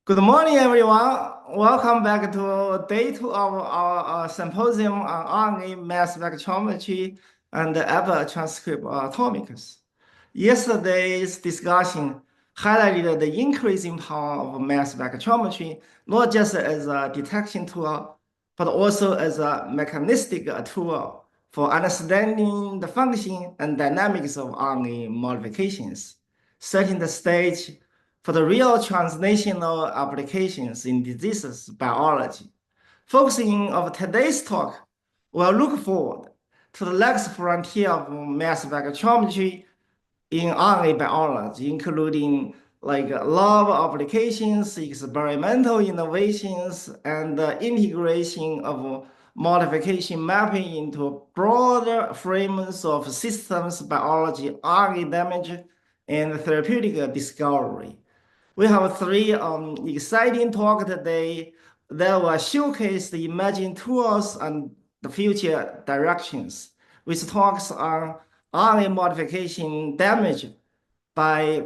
Good morning, everyone. Welcome back to day two of our symposium on RNA mass spectrometry and upper transcriptomics. Yesterday's discussion highlighted the increasing power of mass spectrometry, not just as a detection tool, but also as a mechanistic tool for understanding the function and dynamics of RNA modifications, setting the stage for the real translational applications in diseases biology. Focusing of today's talk, we'll look forward to the next frontier of mass spectrometry in RNA biology, including like lab applications, experimental innovations, and the integration of modification mapping into broader frames of systems biology, RNA damage, and therapeutic discovery. We have three exciting talks today that will showcase the emerging tools and the future directions, with talks on RNA modification damage by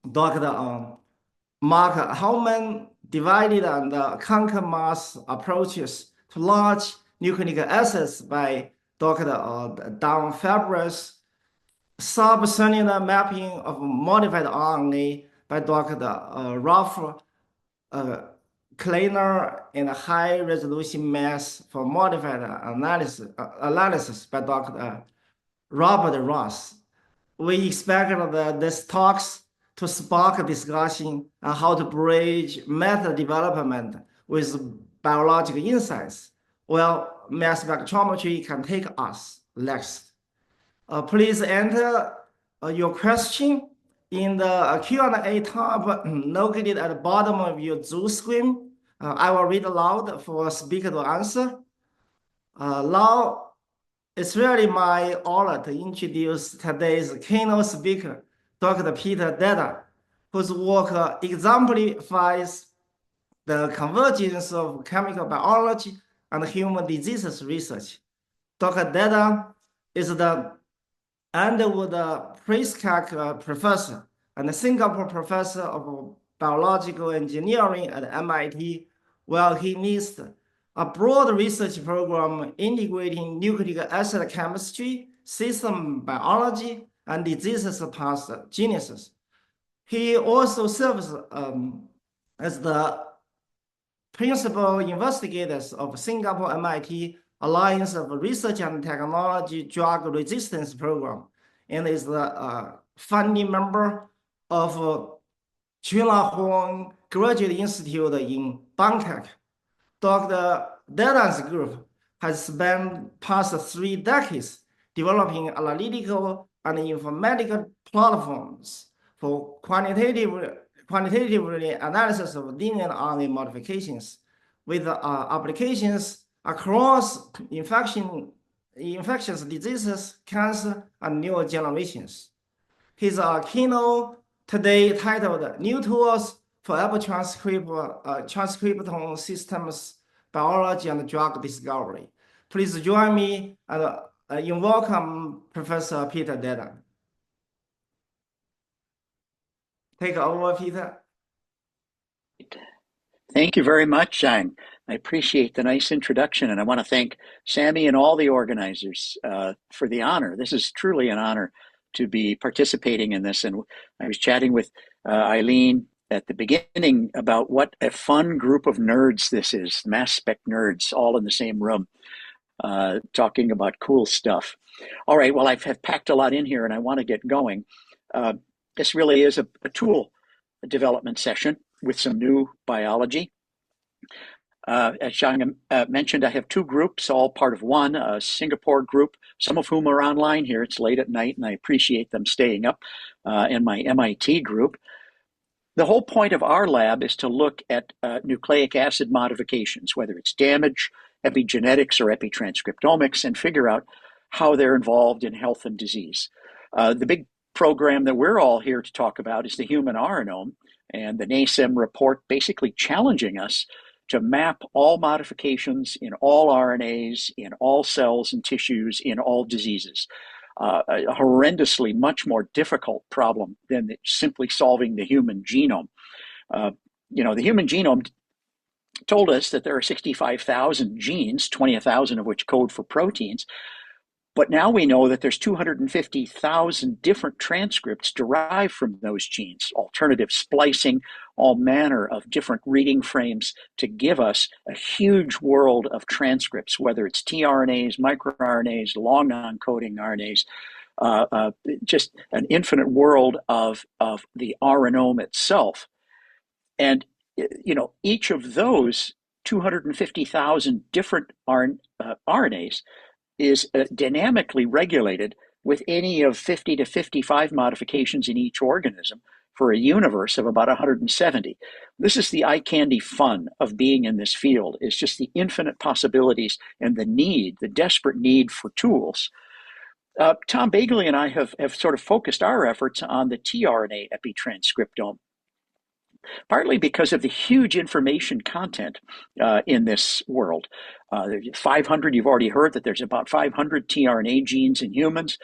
Dr. Mark Helm, divided and conquer mass approaches to large nucleic acids by Dr. Zhang Fabris, subcellular mapping of modified RNA by Dr. Ralph Kleiner, and high-resolution mass for modified analysis by Dr. Robert Ross. We expect these talks to spark a discussion on how to bridge method development with biological insights. Well, mass spectrometry can take us next. Please enter your question in the Q&A tab located at the bottom of your Zoom screen. I will read aloud for a speaker to answer. Now, it's really my honor to introduce today's keynote speaker, Dr. Peter Deda, whose work exemplifies the convergence of chemical biology and human diseases research. Dr. Deda is the Underwood Pritzker Professor and the Singapore Professor of Biological Engineering at MIT, where he leads a broad research program integrating nucleic acid chemistry, system biology, and diseases pathogenesis. He also serves as the principal investigators of Singapore MIT Alliance of Research and Technology Drug Resistance Program, and is the founding member of Chulalongkorn Graduate Institute in Bangkok. Dr. Deda's group has spent past 3 decades developing analytical and informatical platforms for quantitatively analysis of linear RNA modifications, with applications across infectious diseases, cancer, and neurodegenerations. His keynote today titled New Tools for Upper Transcriptome Systems Biology and Drug Discovery. Please join me in welcome Professor Peter Deda. Take over, Peter. Thank you very much, Zhang. I appreciate the nice introduction, and I want to thank Sammy and all the organizers for the honor. This is truly an honor to be participating in this. And I was chatting with Eileen at the beginning about what a fun group of nerds this is, mass spec nerds, all in the same room, talking about cool stuff. All right, well, I've packed a lot in here, and I want to get going. This really is a tool development session with some new biology. As Zhang mentioned, I have 2 groups, all part of one, a Singapore group, some of whom are online here. It's late at night, and I appreciate them staying up, and my MIT group. The whole point of our lab is to look at nucleic acid modifications, whether it's damage, epigenetics, or epitranscriptomics, and figure out how they're involved in health and disease. The big program that we're all here to talk about is the human RNome, and the NASEM report basically challenging us to map all modifications in all RNAs, in all cells and tissues, in all diseases. A horrendously much more difficult problem than simply solving the human genome. the human genome told us that there are 65,000 genes, 20,000 of which code for proteins. But now we know that there's 250,000 different transcripts derived from those genes, alternative splicing, all manner of different reading frames to give us a huge world of transcripts, whether it's tRNAs, microRNAs, long non-coding RNAs, just an infinite world of the RNome itself. And each of those 250,000 different RNAs is dynamically regulated with any of 50 to 55 modifications in each organism for a universe of about 170. This is the eye candy fun of being in this field, is just the infinite possibilities and the desperate need for tools. Tom Bagley and I have sort of focused our efforts on the tRNA epitranscriptome, partly because of the huge information content in this world. 500, you've already heard that there's about 500 tRNA genes in humans.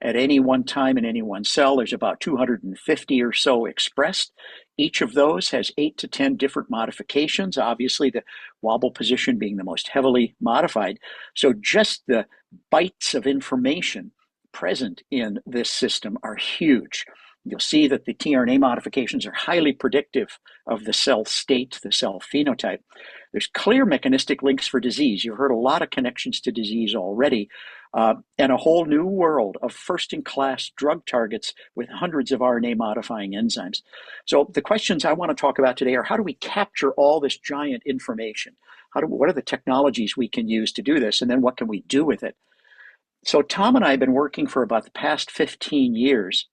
At any one time in any one cell, there's about 250 or so expressed. Each of those has 8 to 10 different modifications, obviously the wobble position being the most heavily modified. So just the bytes of information present in this system are huge. You'll see that the tRNA modifications are highly predictive of the cell state, the cell phenotype. There's clear mechanistic links for disease. You've heard a lot of connections to disease already, and a whole new world of first-in-class drug targets with hundreds of RNA-modifying enzymes. So the questions I want to talk about today are, how do we capture all this giant information? What are the technologies we can use to do this? And then what can we do with it? So Tom and I have been working for about the past 15 years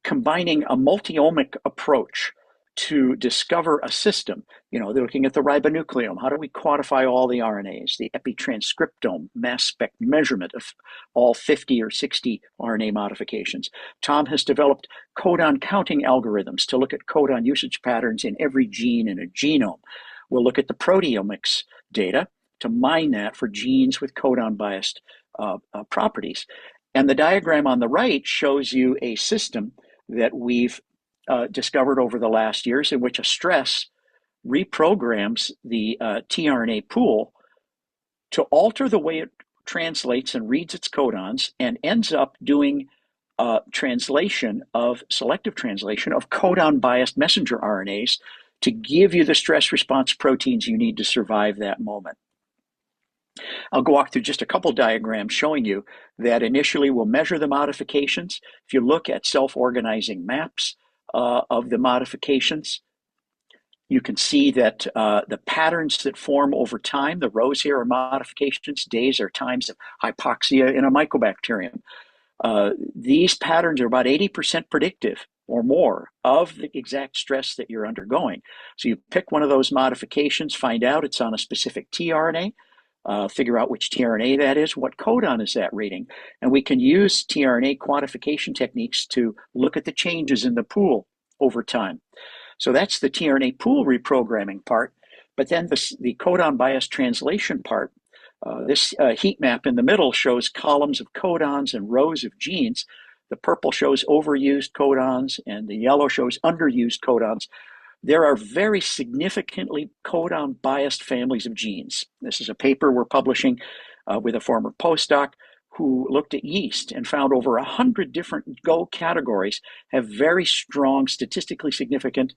combining a multi-omic approach to discover a system. They're looking at the ribonucleome. How do we quantify all the RNAs? The epitranscriptome, mass spec measurement of all 50 or 60 RNA modifications. Tom has developed codon counting algorithms to look at codon usage patterns in every gene in a genome. We'll look at the proteomics data to mine that for genes with codon biased properties. And the diagram on the right shows you a system that we've discovered over the last years, in which a stress reprograms the tRNA pool to alter the way it translates and reads its codons, and ends up doing selective translation of codon biased messenger RNAs to give you the stress response proteins you need to survive that moment. I'll go walk through just a couple diagrams showing you that initially we'll measure the modifications. If you look at self-organizing maps of the modifications, you can see that the patterns that form over time, the rows here are modifications, days are times of hypoxia in a mycobacterium. These patterns are about 80% predictive or more of the exact stress that you're undergoing. So you pick one of those modifications, find out it's on a specific tRNA, figure out which tRNA that is, what codon is that reading, and we can use tRNA quantification techniques to look at the changes in the pool over time. So that's the tRNA pool reprogramming part. But then the codon bias translation part, this heat map in the middle shows columns of codons and rows of genes. The purple shows overused codons and the yellow shows underused codons. There are very significantly codon biased families of genes. This is a paper we're publishing with a former postdoc who looked at yeast and found over 100 different Go categories have very strong, statistically significant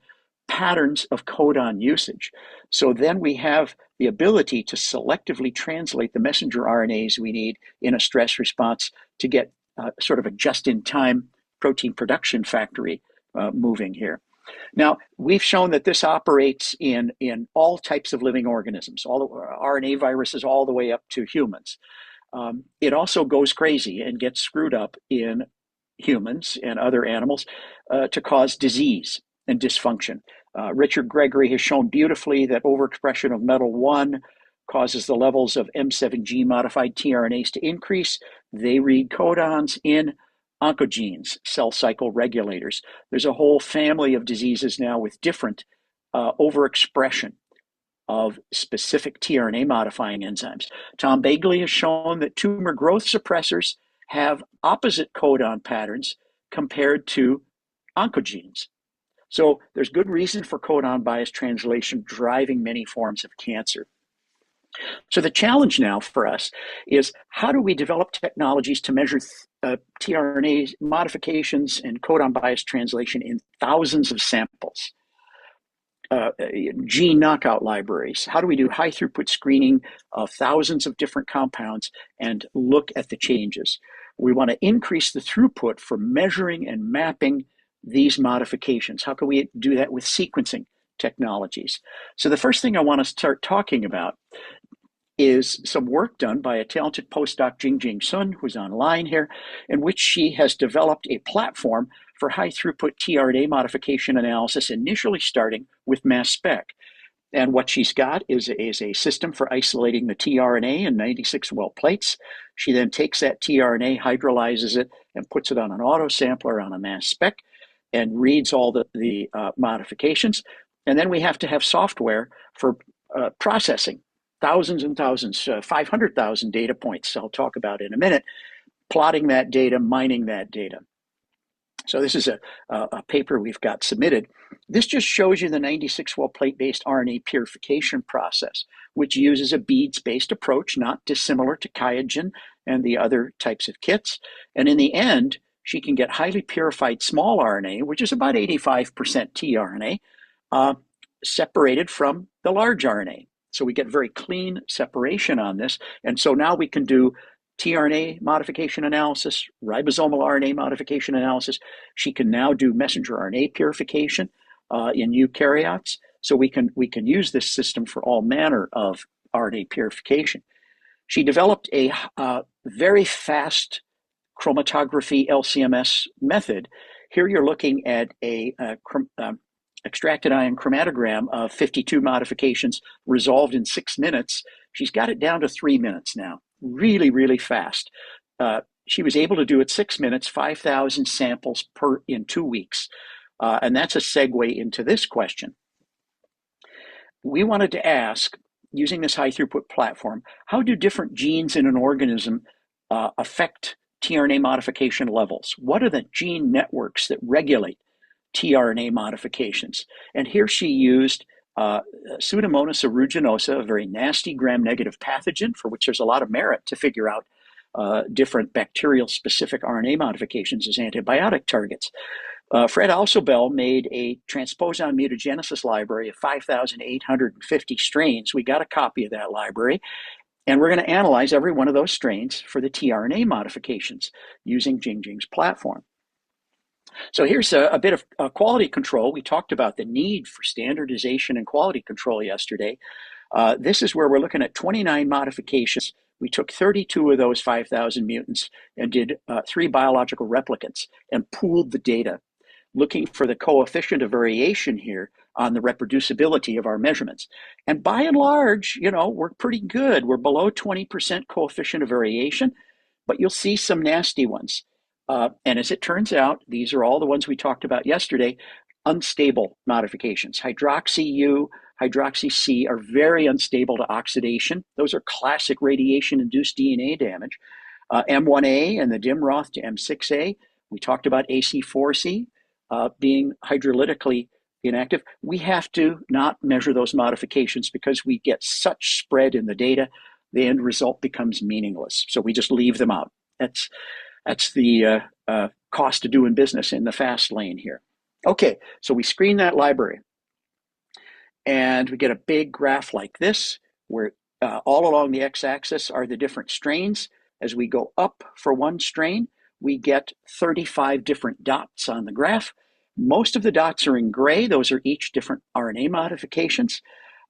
patterns of codon usage. So then we have the ability to selectively translate the messenger RNAs we need in a stress response to get sort of a just-in-time protein production factory moving here. Now, we've shown that this operates in all types of living organisms, all the RNA viruses all the way up to humans. It also goes crazy and gets screwed up in humans and other animals to cause disease and dysfunction. Richard Gregory has shown beautifully that overexpression of metal 1 causes the levels of M7G modified tRNAs to increase. They read codons in oncogenes, cell cycle regulators. There's a whole family of diseases now with different overexpression of specific tRNA modifying enzymes. Tom Bagley has shown that tumor growth suppressors have opposite codon patterns compared to oncogenes. So there's good reason for codon bias translation driving many forms of cancer. So the challenge now for us is how do we develop technologies to measure tRNA modifications and codon bias translation in thousands of samples? Gene knockout libraries. How do we do high throughput screening of thousands of different compounds and look at the changes? We want to increase the throughput for measuring and mapping these modifications. How can we do that with sequencing technologies? So the first thing I want to start talking about is some work done by a talented postdoc, Jing Sun, who's online here, in which she has developed a platform for high throughput tRNA modification analysis, initially starting with mass spec. And what she's got is a system for isolating the tRNA in 96 well plates. She then takes that tRNA, hydrolyzes it, and puts it on an autosampler on a mass spec and reads all the modifications. And then we have to have software for processing thousands and thousands, 500,000 data points I'll talk about in a minute, plotting that data, mining that data. So this is a paper we've got submitted. This just shows you the 96 well plate-based RNA purification process, which uses a beads-based approach, not dissimilar to QIAGEN and the other types of kits. And in the end, she can get highly purified small RNA, which is about 85% tRNA, separated from the large RNA. So we get very clean separation on this. And so now we can do tRNA modification analysis, ribosomal RNA modification analysis. She can now do messenger RNA purification in eukaryotes. So we can use this system for all manner of RNA purification. She developed a very fast chromatography LCMS method. Here you're looking at a extracted ion chromatogram of 52 modifications resolved in 6 minutes. She's got it down to 3 minutes now. Really, really fast. She was able to do it 6 minutes, 5,000 samples in 2 weeks. And that's a segue into this question. We wanted to ask, using this high throughput platform, how do different genes in an organism affect tRNA modification levels? What are the gene networks that regulate tRNA modifications? And here she used Pseudomonas aeruginosa, a very nasty gram-negative pathogen for which there's a lot of merit to figure out different bacterial-specific RNA modifications as antibiotic targets. Fred Alsobel made a transposon mutagenesis library of 5,850 strains. We got a copy of that library, and we're going to analyze every one of those strains for the tRNA modifications using Jing's platform. So here's a bit of quality control. We talked about the need for standardization and quality control yesterday. This is where we're looking at 29 modifications. We took 32 of those 5,000 mutants and did 3 biological replicants and pooled the data, looking for the coefficient of variation here on the reproducibility of our measurements. And by and large, we're pretty good. We're below 20% coefficient of variation, but you'll see some nasty ones. And as it turns out, these are all the ones we talked about yesterday, unstable modifications. Hydroxy-U, hydroxy-C are very unstable to oxidation. Those are classic radiation-induced DNA damage. M1A and the DIMROTH to M6A. We talked about AC4C being hydrolytically inactive. We have to not measure those modifications because we get such spread in the data, the end result becomes meaningless. So we just leave them out. That's the cost of doing business in the fast lane here. Okay, so we screen that library. And we get a big graph like this, where all along the x-axis are the different strains. As we go up for one strain, we get 35 different dots on the graph. Most of the dots are in gray. Those are each different RNA modifications.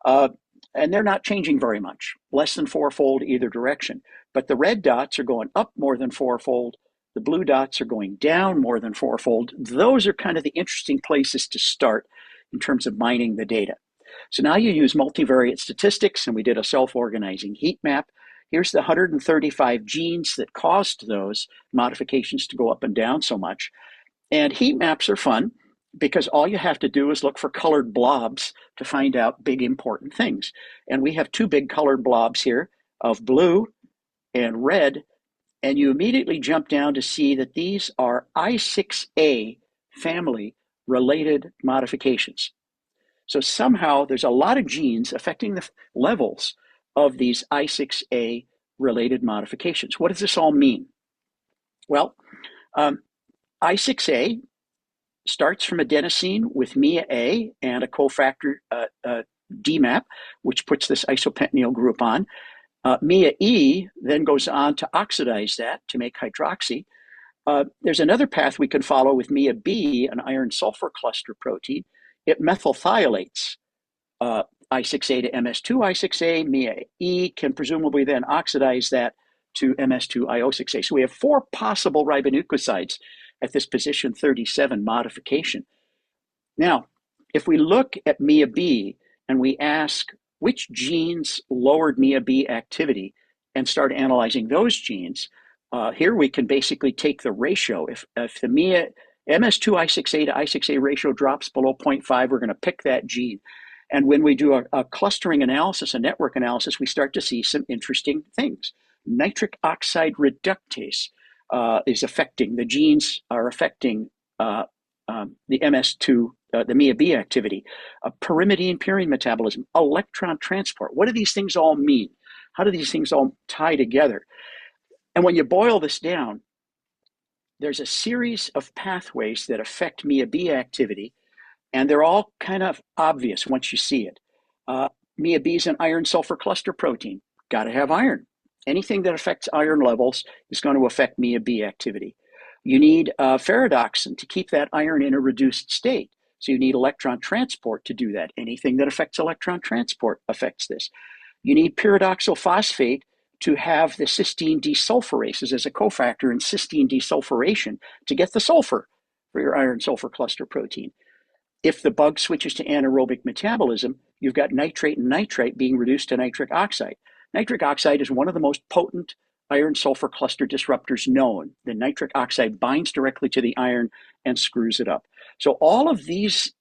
And they're not changing very much, less than 4-fold either direction. But the red dots are going up more than 4-fold. The blue dots are going down more than 4-fold. Those are kind of the interesting places to start in terms of mining the data. So now you use multivariate statistics, and we did a self-organizing heat map. Here's the 135 genes that caused those modifications to go up and down so much. And heat maps are fun because all you have to do is look for colored blobs to find out big important things. And we have 2 big colored blobs here of blue and red. And you immediately jump down to see that these are I6A family related modifications. So somehow there's a lot of genes affecting the levels of these I6A related modifications. What does this all mean? Well, I6A starts from adenosine with MIA-A and a cofactor DMAP, which puts this isopentenyl group on. MIA-E then goes on to oxidize that to make hydroxy. There's another path we can follow with MIA-B, an iron sulfur cluster protein. It methylthioates I6A to MS2 I6A. MIA-E can presumably then oxidize that to MS2 IO6A. So we have 4 possible ribonucleosides at this position 37 modification. Now, if we look at MIA-B and we ask which genes lowered MIA-B activity and start analyzing those genes, here we can basically take the ratio. If the MS2 I6A to I6A ratio drops below 0.5, we're going to pick that gene. And when we do a clustering analysis, a network analysis, we start to see some interesting things. Nitric oxide reductase is affecting, the genes are affecting the MS2, the MIA-B activity, pyrimidine purine metabolism, electron transport. What do these things all mean? How do these things all tie together? And when you boil this down, there's a series of pathways that affect MIA-B activity, and they're all kind of obvious once you see it. MIA-B is an iron sulfur cluster protein. Got to have iron. Anything that affects iron levels is going to affect MIA-B activity. You need ferredoxin to keep that iron in a reduced state. So you need electron transport to do that. Anything that affects electron transport affects this. You need pyridoxal phosphate to have the cysteine desulfurases as a cofactor in cysteine desulfuration to get the sulfur for your iron sulfur cluster protein. If the bug switches to anaerobic metabolism, you've got nitrate and nitrite being reduced to nitric oxide. Nitric oxide is one of the most potent iron sulfur cluster disruptors known. The nitric oxide binds directly to the iron and screws it up. So all of these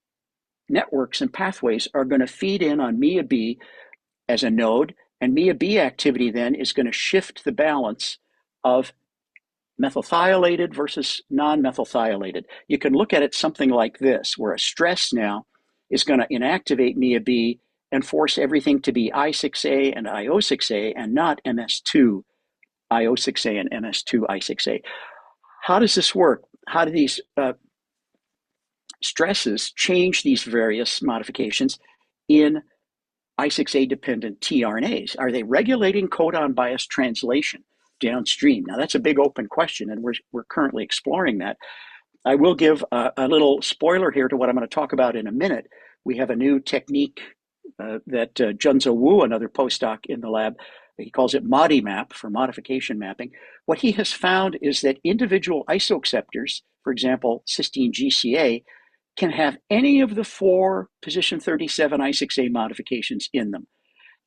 networks and pathways are going to feed in on MIA-B as a node, and MIA-B activity then is going to shift the balance of methylthiolated versus non-methylthiolated. You can look at it something like this, where a stress now is going to inactivate MIA-B and force everything to be I6A and IO6A and not MS2 IO6A and MS2 I6A. How does this work? How do these stresses change these various modifications in I6A dependent tRNAs? Are they regulating codon bias translation downstream? Now that's a big open question, and we're currently exploring that. I will give a little spoiler here to what I'm going to talk about in a minute. We have a new technique that Junzo Wu, another postdoc in the lab, he calls it ModiMap for modification mapping. What he has found is that individual isoacceptors, for example, cysteine GCA, can have any of the 4 position 37 I6A modifications in them.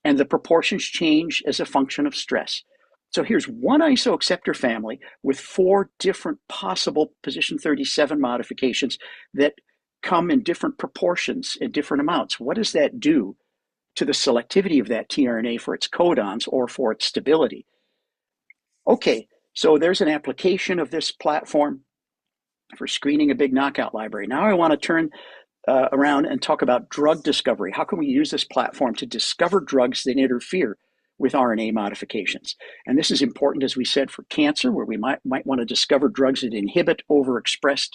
And the proportions change as a function of stress. So here's one isoacceptor family with 4 different possible position 37 modifications that come in different proportions in different amounts. What does that do to the selectivity of that tRNA for its codons or for its stability? Okay, so there's an application of this platform for screening a big knockout library. Now I want to turn around and talk about drug discovery. How can we use this platform to discover drugs that interfere with RNA modifications? And this is important, as we said, for cancer, where we might want to discover drugs that inhibit overexpressed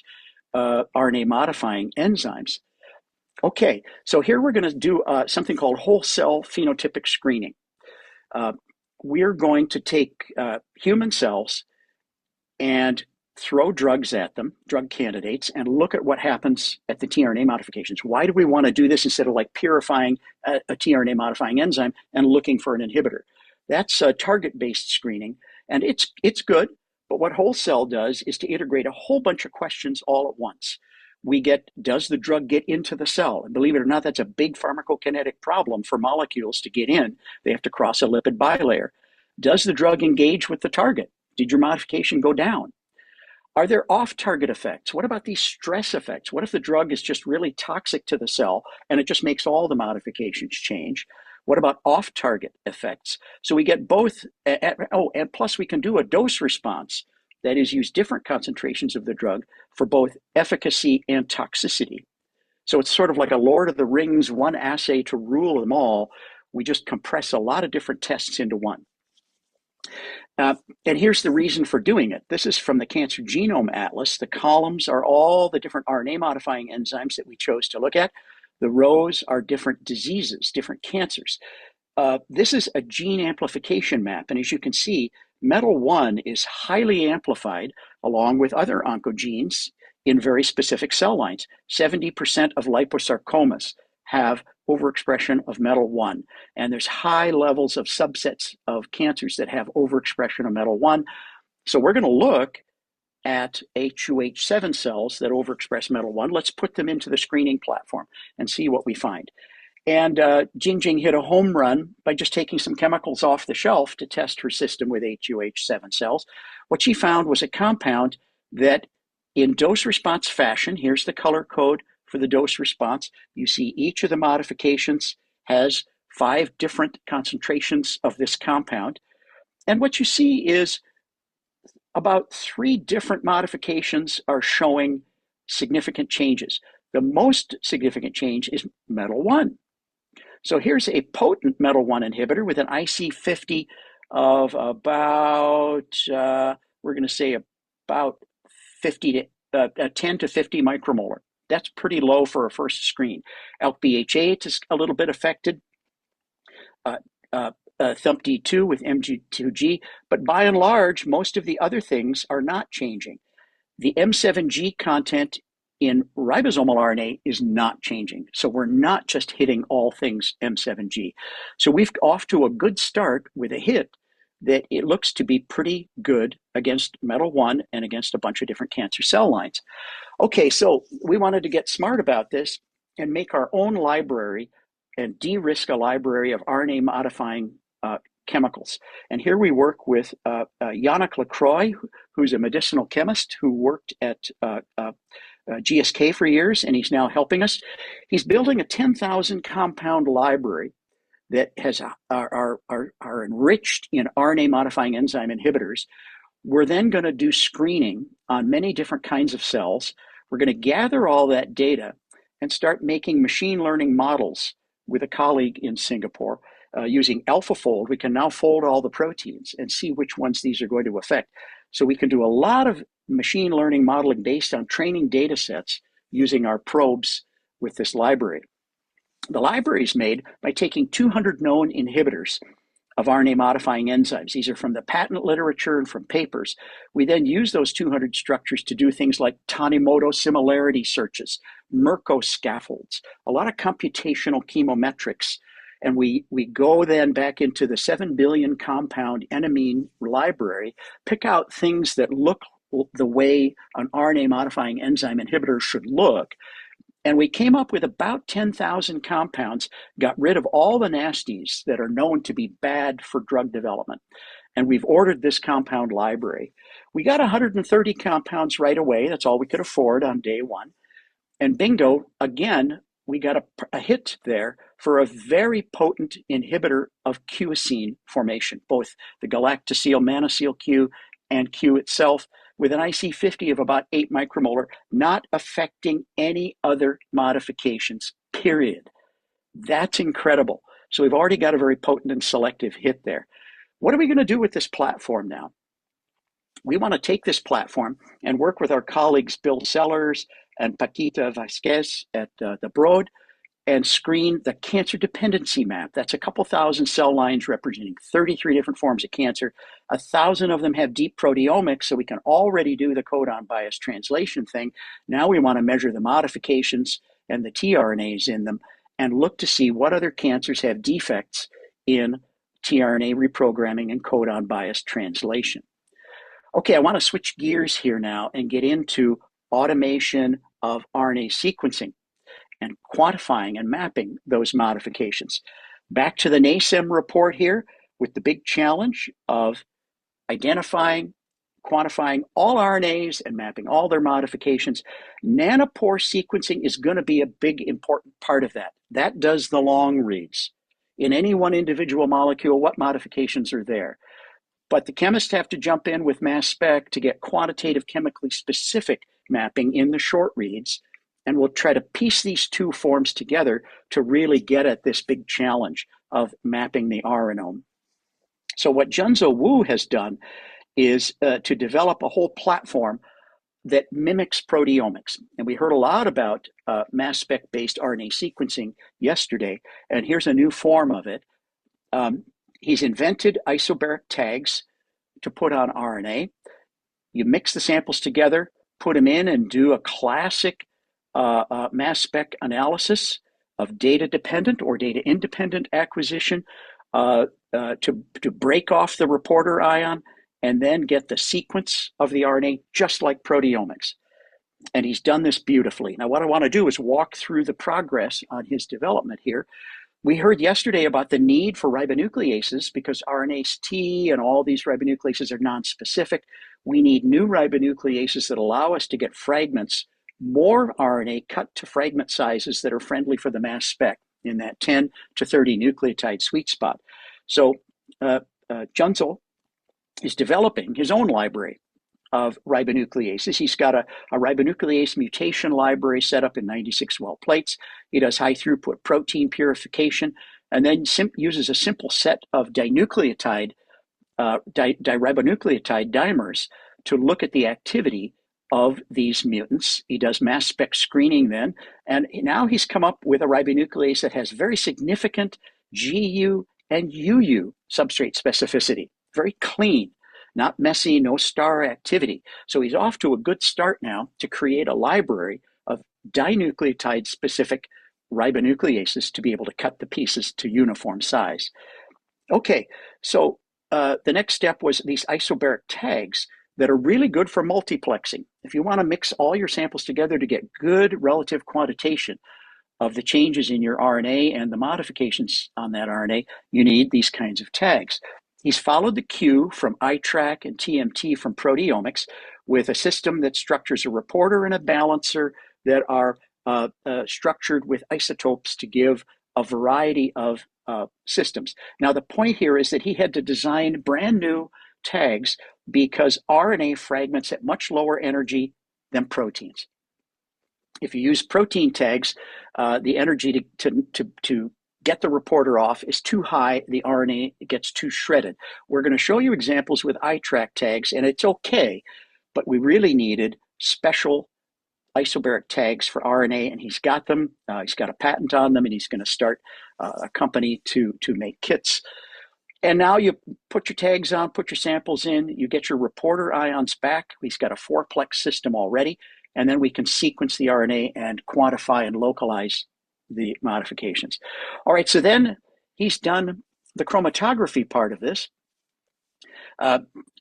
RNA modifying enzymes. Okay, so here we're going to do something called whole cell phenotypic screening. We're going to take human cells and throw drugs at them, drug candidates, and look at what happens at the tRNA modifications. Why do we want to do this instead of like purifying a tRNA modifying enzyme and looking for an inhibitor? That's target-based screening, and it's good, but what whole cell does is to integrate a whole bunch of questions all at once. We get, does the drug get into the cell? And believe it or not, that's a big pharmacokinetic problem for molecules to get in. They have to cross a lipid bilayer. Does the drug engage with the target? Did your modification go down? Are there off-target effects? What about these stress effects? What if the drug is just really toxic to the cell and it just makes all the modifications change? What about off-target effects? So we get both, and plus we can do a dose response that is, use different concentrations of the drug for both efficacy and toxicity. So it's sort of like a Lord of the Rings, one assay to rule them all. We just compress a lot of different tests into one. And here's the reason for doing it. This is from the Cancer Genome Atlas. The columns are all the different RNA modifying enzymes that we chose to look at. The rows are different diseases, different cancers. This is a gene amplification map. And as you can see, METL1 is highly amplified along with other oncogenes in very specific cell lines. 70% of liposarcomas have overexpression of METL1. And there's high levels of subsets of cancers that have overexpression of METL1. So we're going to look at HUH7 cells that overexpress METL1. Let's put them into the screening platform and see what we find. And Jingjing hit a home run by just taking some chemicals off the shelf to test her system with HUH7 cells. What she found was a compound that in dose response fashion, here's the color code for the dose response. You see each of the modifications has 5 different concentrations of this compound. And what you see is about 3 different modifications are showing significant changes. The most significant change is METL1. So here's a potent METL1 inhibitor with an IC50 of about, we're going to say about 10 to 50 micromolar. That's pretty low for a first screen. ALK BH8 is a little bit affected. ThumpD2 with MG2G, but by and large, most of the other things are not changing. The M7G content in ribosomal RNA is not changing. So we're not just hitting all things M7G. So we've off to a good start with a hit that it looks to be pretty good against METL1 and against a bunch of different cancer cell lines. Okay, so we wanted to get smart about this and make our own library and de-risk a library of RNA modifying chemicals. And here we work with Yannick Lacroix, who's a medicinal chemist who worked at GSK for years, and he's now helping us. He's building a 10,000 compound library that has are enriched in RNA modifying enzyme inhibitors. We're then going to do screening on many different kinds of cells. We're going to gather all that data and start making machine learning models with a colleague in Singapore. Using AlphaFold, we can now fold all the proteins and see which ones these are going to affect. So we can do a lot of machine learning modeling based on training data sets using our probes with this library. The library is made by taking 200 known inhibitors of RNA modifying enzymes. These are from the patent literature and from papers. We then use those 200 structures to do things like Tanimoto similarity searches, Merco scaffolds, a lot of computational chemometrics. And we go then back into the 7 billion compound enamine library, pick out things that look the way an RNA modifying enzyme inhibitor should look. And we came up with about 10,000 compounds, got rid of all the nasties that are known to be bad for drug development. And we've ordered this compound library. We got 130 compounds right away. That's all we could afford on day one. And bingo, again, we got a hit there for a very potent inhibitor of Q-acine formation, both the galactosyl manosyl Q and Q itself, with an IC50 of about 8 micromolar, not affecting any other modifications, period. That's incredible. So we've already got a very potent and selective hit there. What are we going to do with this platform now? We want to take this platform and work with our colleagues Bill Sellers and Paquita Vasquez at the Broad and screen the cancer dependency map. That's a couple thousand cell lines representing 33 different forms of cancer. 1,000 of them have deep proteomics, so we can already do the codon bias translation thing. Now we want to measure the modifications and the tRNAs in them and look to see what other cancers have defects in tRNA reprogramming and codon bias translation. Okay, I want to switch gears here now and get into automation of RNA sequencing and quantifying and mapping those modifications. Back to the NASEM report here with the big challenge of identifying, quantifying all RNAs and mapping all their modifications. Nanopore sequencing is going to be a big important part of that. That does the long reads. In any one individual molecule, what modifications are there? But the chemists have to jump in with mass spec to get quantitative chemically specific mapping in the short reads. And we'll try to piece these two forms together to really get at this big challenge of mapping the RNome. So what Junzo Wu has done is to develop a whole platform that mimics proteomics. And we heard a lot about mass spec-based RNA sequencing yesterday, and here's a new form of it. He's invented isobaric tags to put on RNA. You mix the samples together, put them in, and do a classic mass spec analysis of data-dependent or data-independent acquisition to break off the reporter ion and then get the sequence of the RNA just like proteomics. And he's done this beautifully. Now, what I want to do is walk through the progress on his development here. We heard yesterday about the need for ribonucleases because RNase T and all these ribonucleases are nonspecific. We need new ribonucleases that allow us to get fragments, more RNA cut to fragment sizes that are friendly for the mass spec in that 10 to 30 nucleotide sweet spot. So Junzo is developing his own library of ribonucleases. He's got a ribonuclease mutation library set up in 96 well plates. He does high throughput protein purification and then uses a simple set of dinucleotide, diribonucleotide dimers to look at the activity of these mutants. He does mass spec screening then, and now he's come up with a ribonuclease that has very significant GU and UU substrate specificity. Very clean, not messy, no star activity. So he's off to a good start now to create a library of dinucleotide specific ribonucleases to be able to cut the pieces to uniform size. Okay, so the next step was these isobaric tags that are really good for multiplexing. If you want to mix all your samples together to get good relative quantitation of the changes in your RNA and the modifications on that RNA, you need these kinds of tags. He's followed the cue from iTrack and TMT from proteomics with a system that structures a reporter and a balancer that are structured with isotopes to give a variety of systems. Now, the point here is that he had to design brand new tags because RNA fragments at much lower energy than proteins. If you use protein tags, the energy to get the reporter off is too high, the RNA gets too shredded. We're going to show you examples with iTrack tags, and it's okay, but we really needed special isobaric tags for RNA, and he's got them. He's got a patent on them, and he's going to start a company to make kits. And now you put your tags on, put your samples in, you get your reporter ions back. He's got a 4-plex system already, and then we can sequence the RNA and quantify and localize the modifications. All right, so then he's done the chromatography part of this.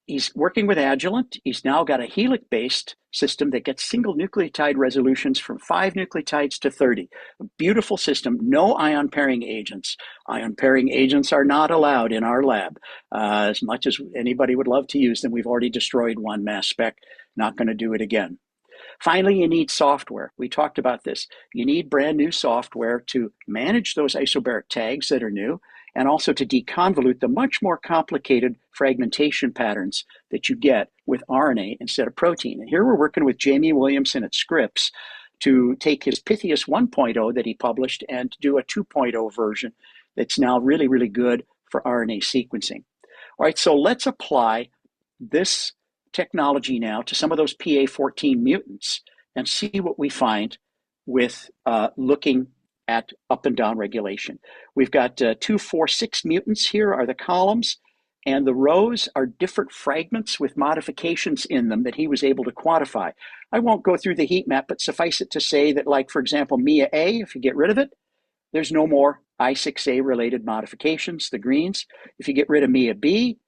He's working with Agilent. He's now got a helix-based system that gets single nucleotide resolutions from 5 nucleotides to 30. A beautiful system, no ion pairing agents. Ion pairing agents are not allowed in our lab. As much as anybody would love to use them, we've already destroyed one mass spec, not going to do it again. Finally, you need software. We talked about this. You need brand new software to manage those isobaric tags that are new and also to deconvolute the much more complicated fragmentation patterns that you get with RNA instead of protein. And here we're working with Jamie Williamson at Scripps to take his Pythias 1.0 that he published and do a 2.0 version that's now really, really good for RNA sequencing. All right, so let's apply this technology now to some of those PA14 mutants and see what we find with looking at up and down regulation. We've got 2, 4, 6 mutants here are the columns, and the rows are different fragments with modifications in them that he was able to quantify. I won't go through the heat map, but suffice it to say that, like, for example, MIA-A, if you get rid of it, there's no more I6A related modifications, the greens. If you get rid of MIA-B,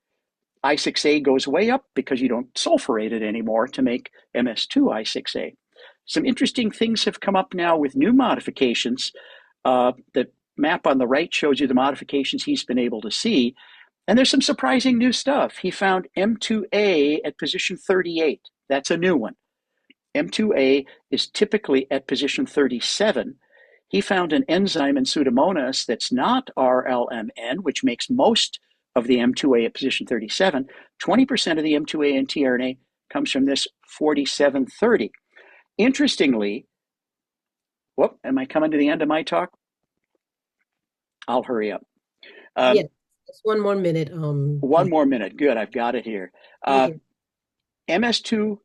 I6A goes way up because you don't sulfurate it anymore to make MS2 I6A. Some interesting things have come up now with new modifications. The map on the right shows you the modifications he's been able to see. And there's some surprising new stuff. He found M2A at position 38. That's a new one. M2A is typically at position 37. He found an enzyme in Pseudomonas that's not RLMN, which makes most of the M2A at position 37, 20% of the M2A and tRNA comes from this 4730. Interestingly, whoop, am I coming to the end of my talk? I'll hurry up. Yeah, just one more minute. One more minute. Good, I've got it here. MS2,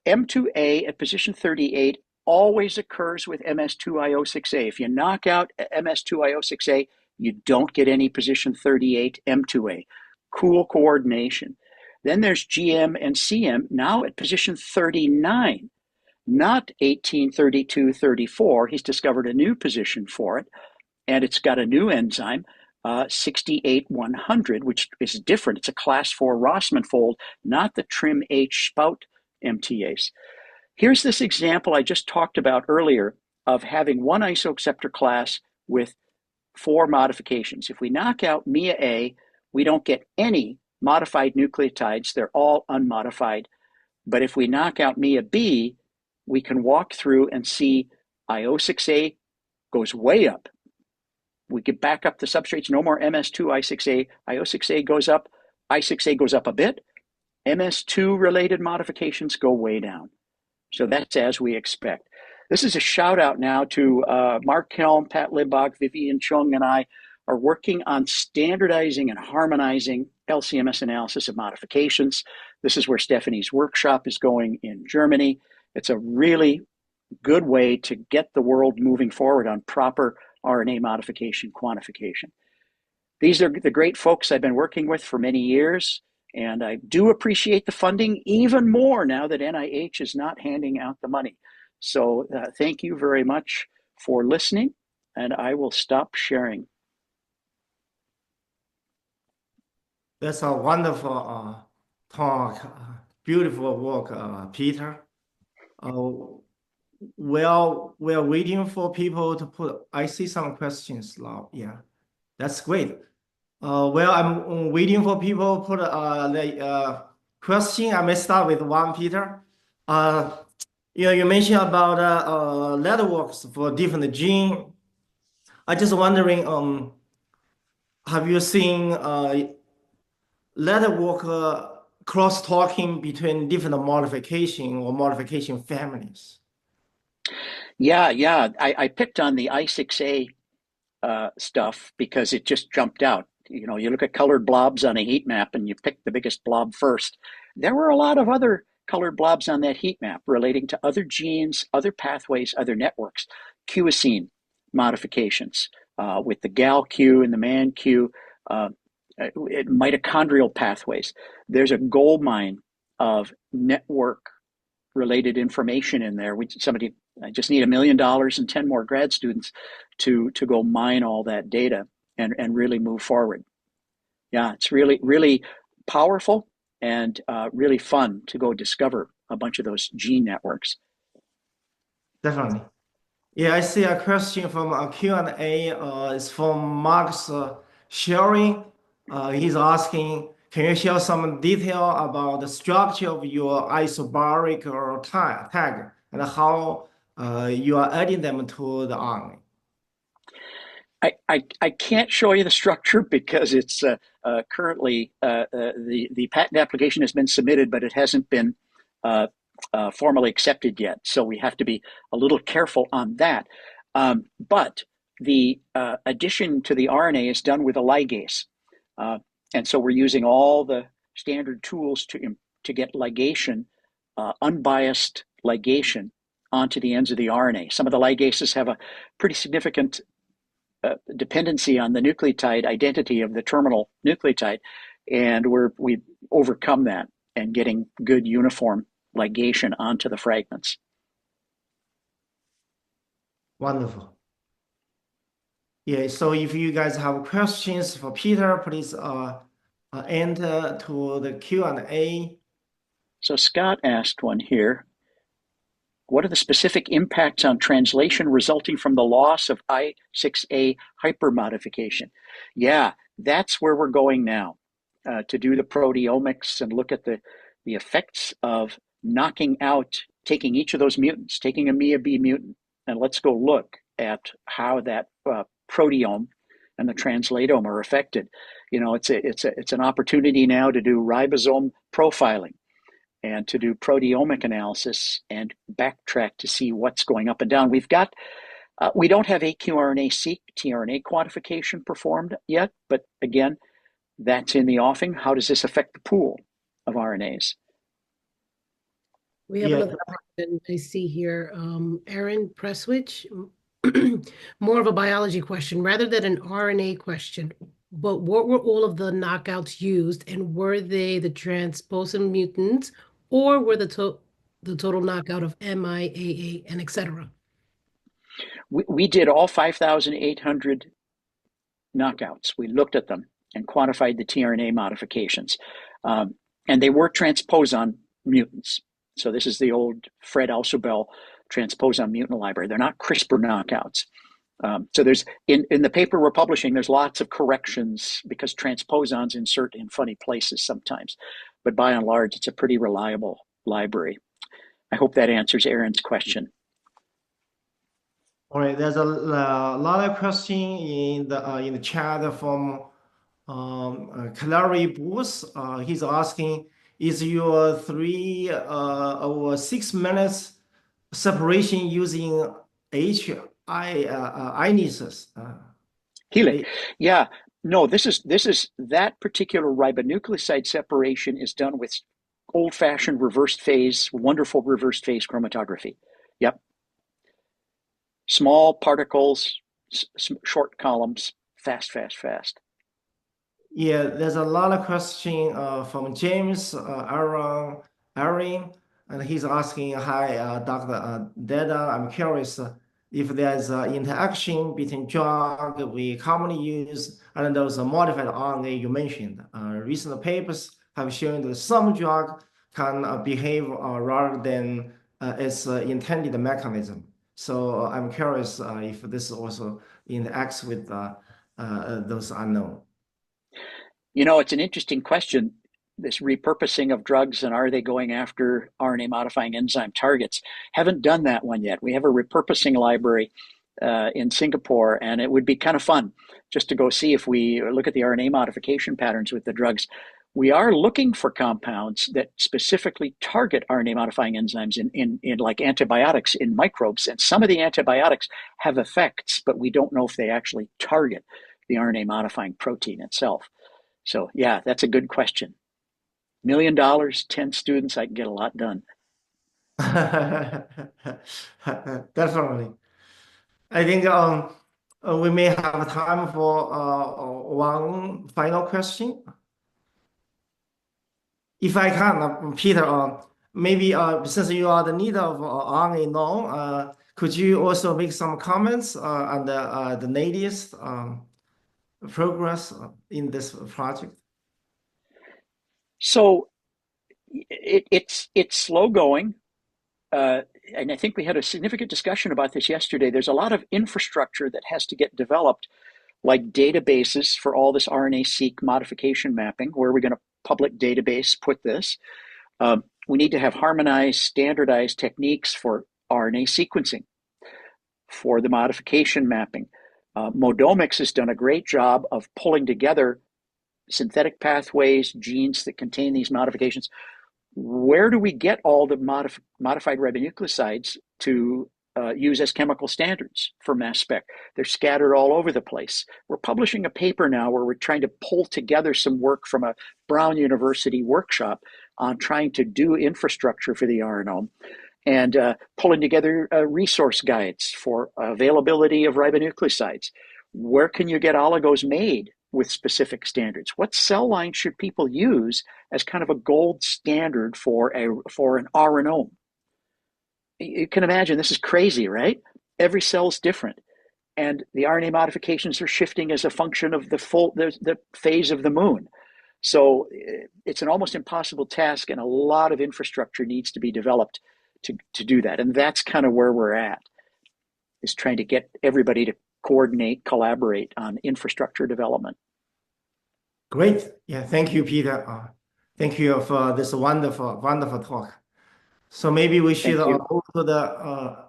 M2A at position 38 always occurs with MS2IO6A. If you knock out MS2IO6A, you don't get any position 38 M2A. Cool coordination. Then there's GM and CM now at position 39, not 18, 32, 34. He's discovered a new position for it, and it's got a new enzyme, 68100, which is different. It's a class 4 Rossmann fold, not the trim H spout MTAs. Here's this example I just talked about earlier of having one isoacceptor class with 4 modifications. If we knock out MIA-A, we don't get any modified nucleotides. They're all unmodified. But if we knock out MIA-B, we can walk through and see IO6A goes way up. We get back up the substrates, no more MS2 I6A. IO6A goes up, I6A goes up a bit. MS2 related modifications go way down. So that's as we expect. This is a shout out now to Mark Helm, Pat Limbach, Vivian Chung, and I are working on standardizing and harmonizing LCMS analysis of modifications. This is where Stephanie's workshop is going in Germany. It's a really good way to get the world moving forward on proper RNA modification quantification. These are the great folks I've been working with for many years, and I do appreciate the funding even more now that NIH is not handing out the money. So thank you very much for listening, and I will stop sharing. That's a wonderful talk, beautiful work, Peter. Well, we're waiting for people to put, I see some questions now. Yeah, that's great. Well, I'm waiting for people to put the question. I may start with one, Peter. You mentioned about networks for different gene. I just wondering, have you seen network cross-talking between different modification or modification families? Yeah. I picked on the I6A stuff because it just jumped out. You know, you look at colored blobs on a heat map and you pick the biggest blob first. There were a lot of other colored blobs on that heat map relating to other genes, other pathways, other networks, cuisine modifications with the GAL-Q and the MAN-Q, mitochondrial pathways. There's a gold mine of network related information in there. I just need $1 million and 10 more grad students to go mine all that data and really move forward. Yeah, it's really, really powerful and really fun to go discover a bunch of those gene networks. Definitely. Yeah, I see a question from a Q&A. It's from Mark's sharing. He's asking, can you share some detail about the structure of your isobaric or tag and how you are adding them to the RNA? I can't show you the structure because it's currently the patent application has been submitted, but it hasn't been formally accepted yet. So we have to be a little careful on that. But the addition to the RNA is done with a ligase. And so we're using all the standard tools to get ligation, unbiased ligation onto the ends of the RNA. Some of the ligases have a pretty significant dependency on the nucleotide identity of the terminal nucleotide, and we overcome that and getting good uniform ligation onto the fragments. Wonderful. Yeah, so if you guys have questions for Peter, please enter to the Q&A. So Scott asked one here. What are the specific impacts on translation resulting from the loss of I6A hypermodification? Yeah, that's where we're going now to do the proteomics and look at the effects of knocking out, taking each of those mutants, taking a MIA-B mutant, and let's go look at how that proteome and the translatome are affected. It's an opportunity now to do ribosome profiling and to do proteomic analysis and backtrack to see what's going up and down. We don't have aqRNA-seq tRNA quantification performed yet, but again, that's in the offing. How does this affect the pool of RNAs? We have another question I see here. Aaron Presswich, more of a biology question rather than an RNA question. But what were all of the knockouts used, and were they the transposon mutants, or were the total knockout of MIAA and etc.? We did all 5,800 knockouts. We looked at them and quantified the tRNA modifications. And they were transposon mutants. So this is the old Fred Alsobel transposon mutant library. They're not CRISPR knockouts. So there's in the paper we're publishing, there's lots of corrections because transposons insert in funny places sometimes. But by and large, it's a pretty reliable library. I hope that answers Aaron's question. All right, there's a lot of question in the chat from Clary Booth. He's asking, is your 3 or 6 minutes separation using inesis? Helix. Yeah. No, this is that particular ribonucleoside separation is done with old-fashioned reversed phase, wonderful reversed phase chromatography. Yep. Small particles, short columns, fast. Yeah, there's a lot of question from James Aaron, and he's asking, hi, Dr. Deda, I'm curious if there's an interaction between drug we commonly use and those modified RNA you mentioned. Recent papers have shown that some drug can behave rather than its intended mechanism. So I'm curious if this also interacts with those unknown. It's an interesting question, this repurposing of drugs and are they going after RNA modifying enzyme targets? Haven't done that one yet. We have a repurposing library in Singapore, and it would be kind of fun just to go see if we look at the RNA modification patterns with the drugs. We are looking for compounds that specifically target RNA modifying enzymes in like antibiotics in microbes. And some of the antibiotics have effects, but we don't know if they actually target the RNA modifying protein itself. So yeah, that's a good question. $1 million, 10 students, I can get a lot done. Definitely. I think we may have time for one final question. If I can, Peter, maybe since you are the leader of RNA Known, could you also make some comments on the latest progress in this project? So it's slow going. And I think we had a significant discussion about this yesterday. There's a lot of infrastructure that has to get developed, like databases for all this RNA-seq modification mapping. Where are we going to public database put this? We need to have harmonized, standardized techniques for RNA sequencing, for the modification mapping. Modomics has done a great job of pulling together synthetic pathways, genes that contain these modifications. Where do we get all the modified ribonucleosides to use as chemical standards for mass spec? They're scattered all over the place. We're publishing a paper now where we're trying to pull together some work from a Brown University workshop on trying to do infrastructure for the RNome and pulling together resource guides for availability of ribonucleosides. Where can you get oligos made with specific standards? What cell line should people use as kind of a gold standard for an RNome? You can imagine this is crazy, right? Every cell is different, and the RNA modifications are shifting as a function of the phase of the moon. So it's an almost impossible task, and a lot of infrastructure needs to be developed to do that. And that's kind of where we're at, is trying to get everybody to coordinate, collaborate on infrastructure development. Great. Yeah, thank you, Peter. Thank you for this wonderful talk. So maybe we should go to the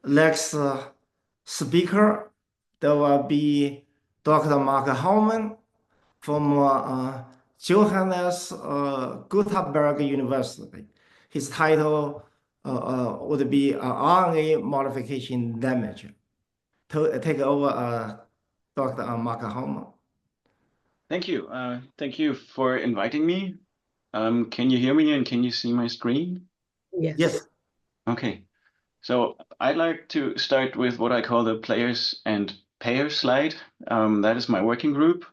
next speaker. That will be Dr. Mark Helm from Johannes Gutenberg University. His title would be RNA modification damage. Take over, Dr. Mark Helm. Thank you. Thank you for inviting me. Can you hear me and can you see my screen? Yes. Yes. Okay. So I'd like to start with what I call the players and payers slide. That is my working group.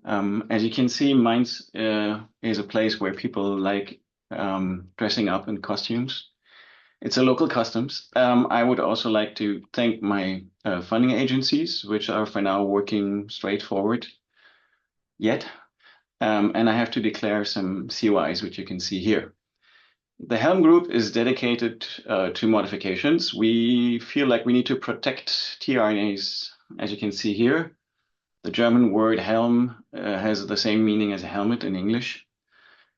As you can see, mine's is a place where people like dressing up in costumes. It's a local customs. I would also like to thank my funding agencies, which are for now working straightforward yet. And I have to declare some COIs, which you can see here. The Helm group is dedicated to modifications. We feel like we need to protect tRNAs, as you can see here. The German word Helm has the same meaning as helmet in English,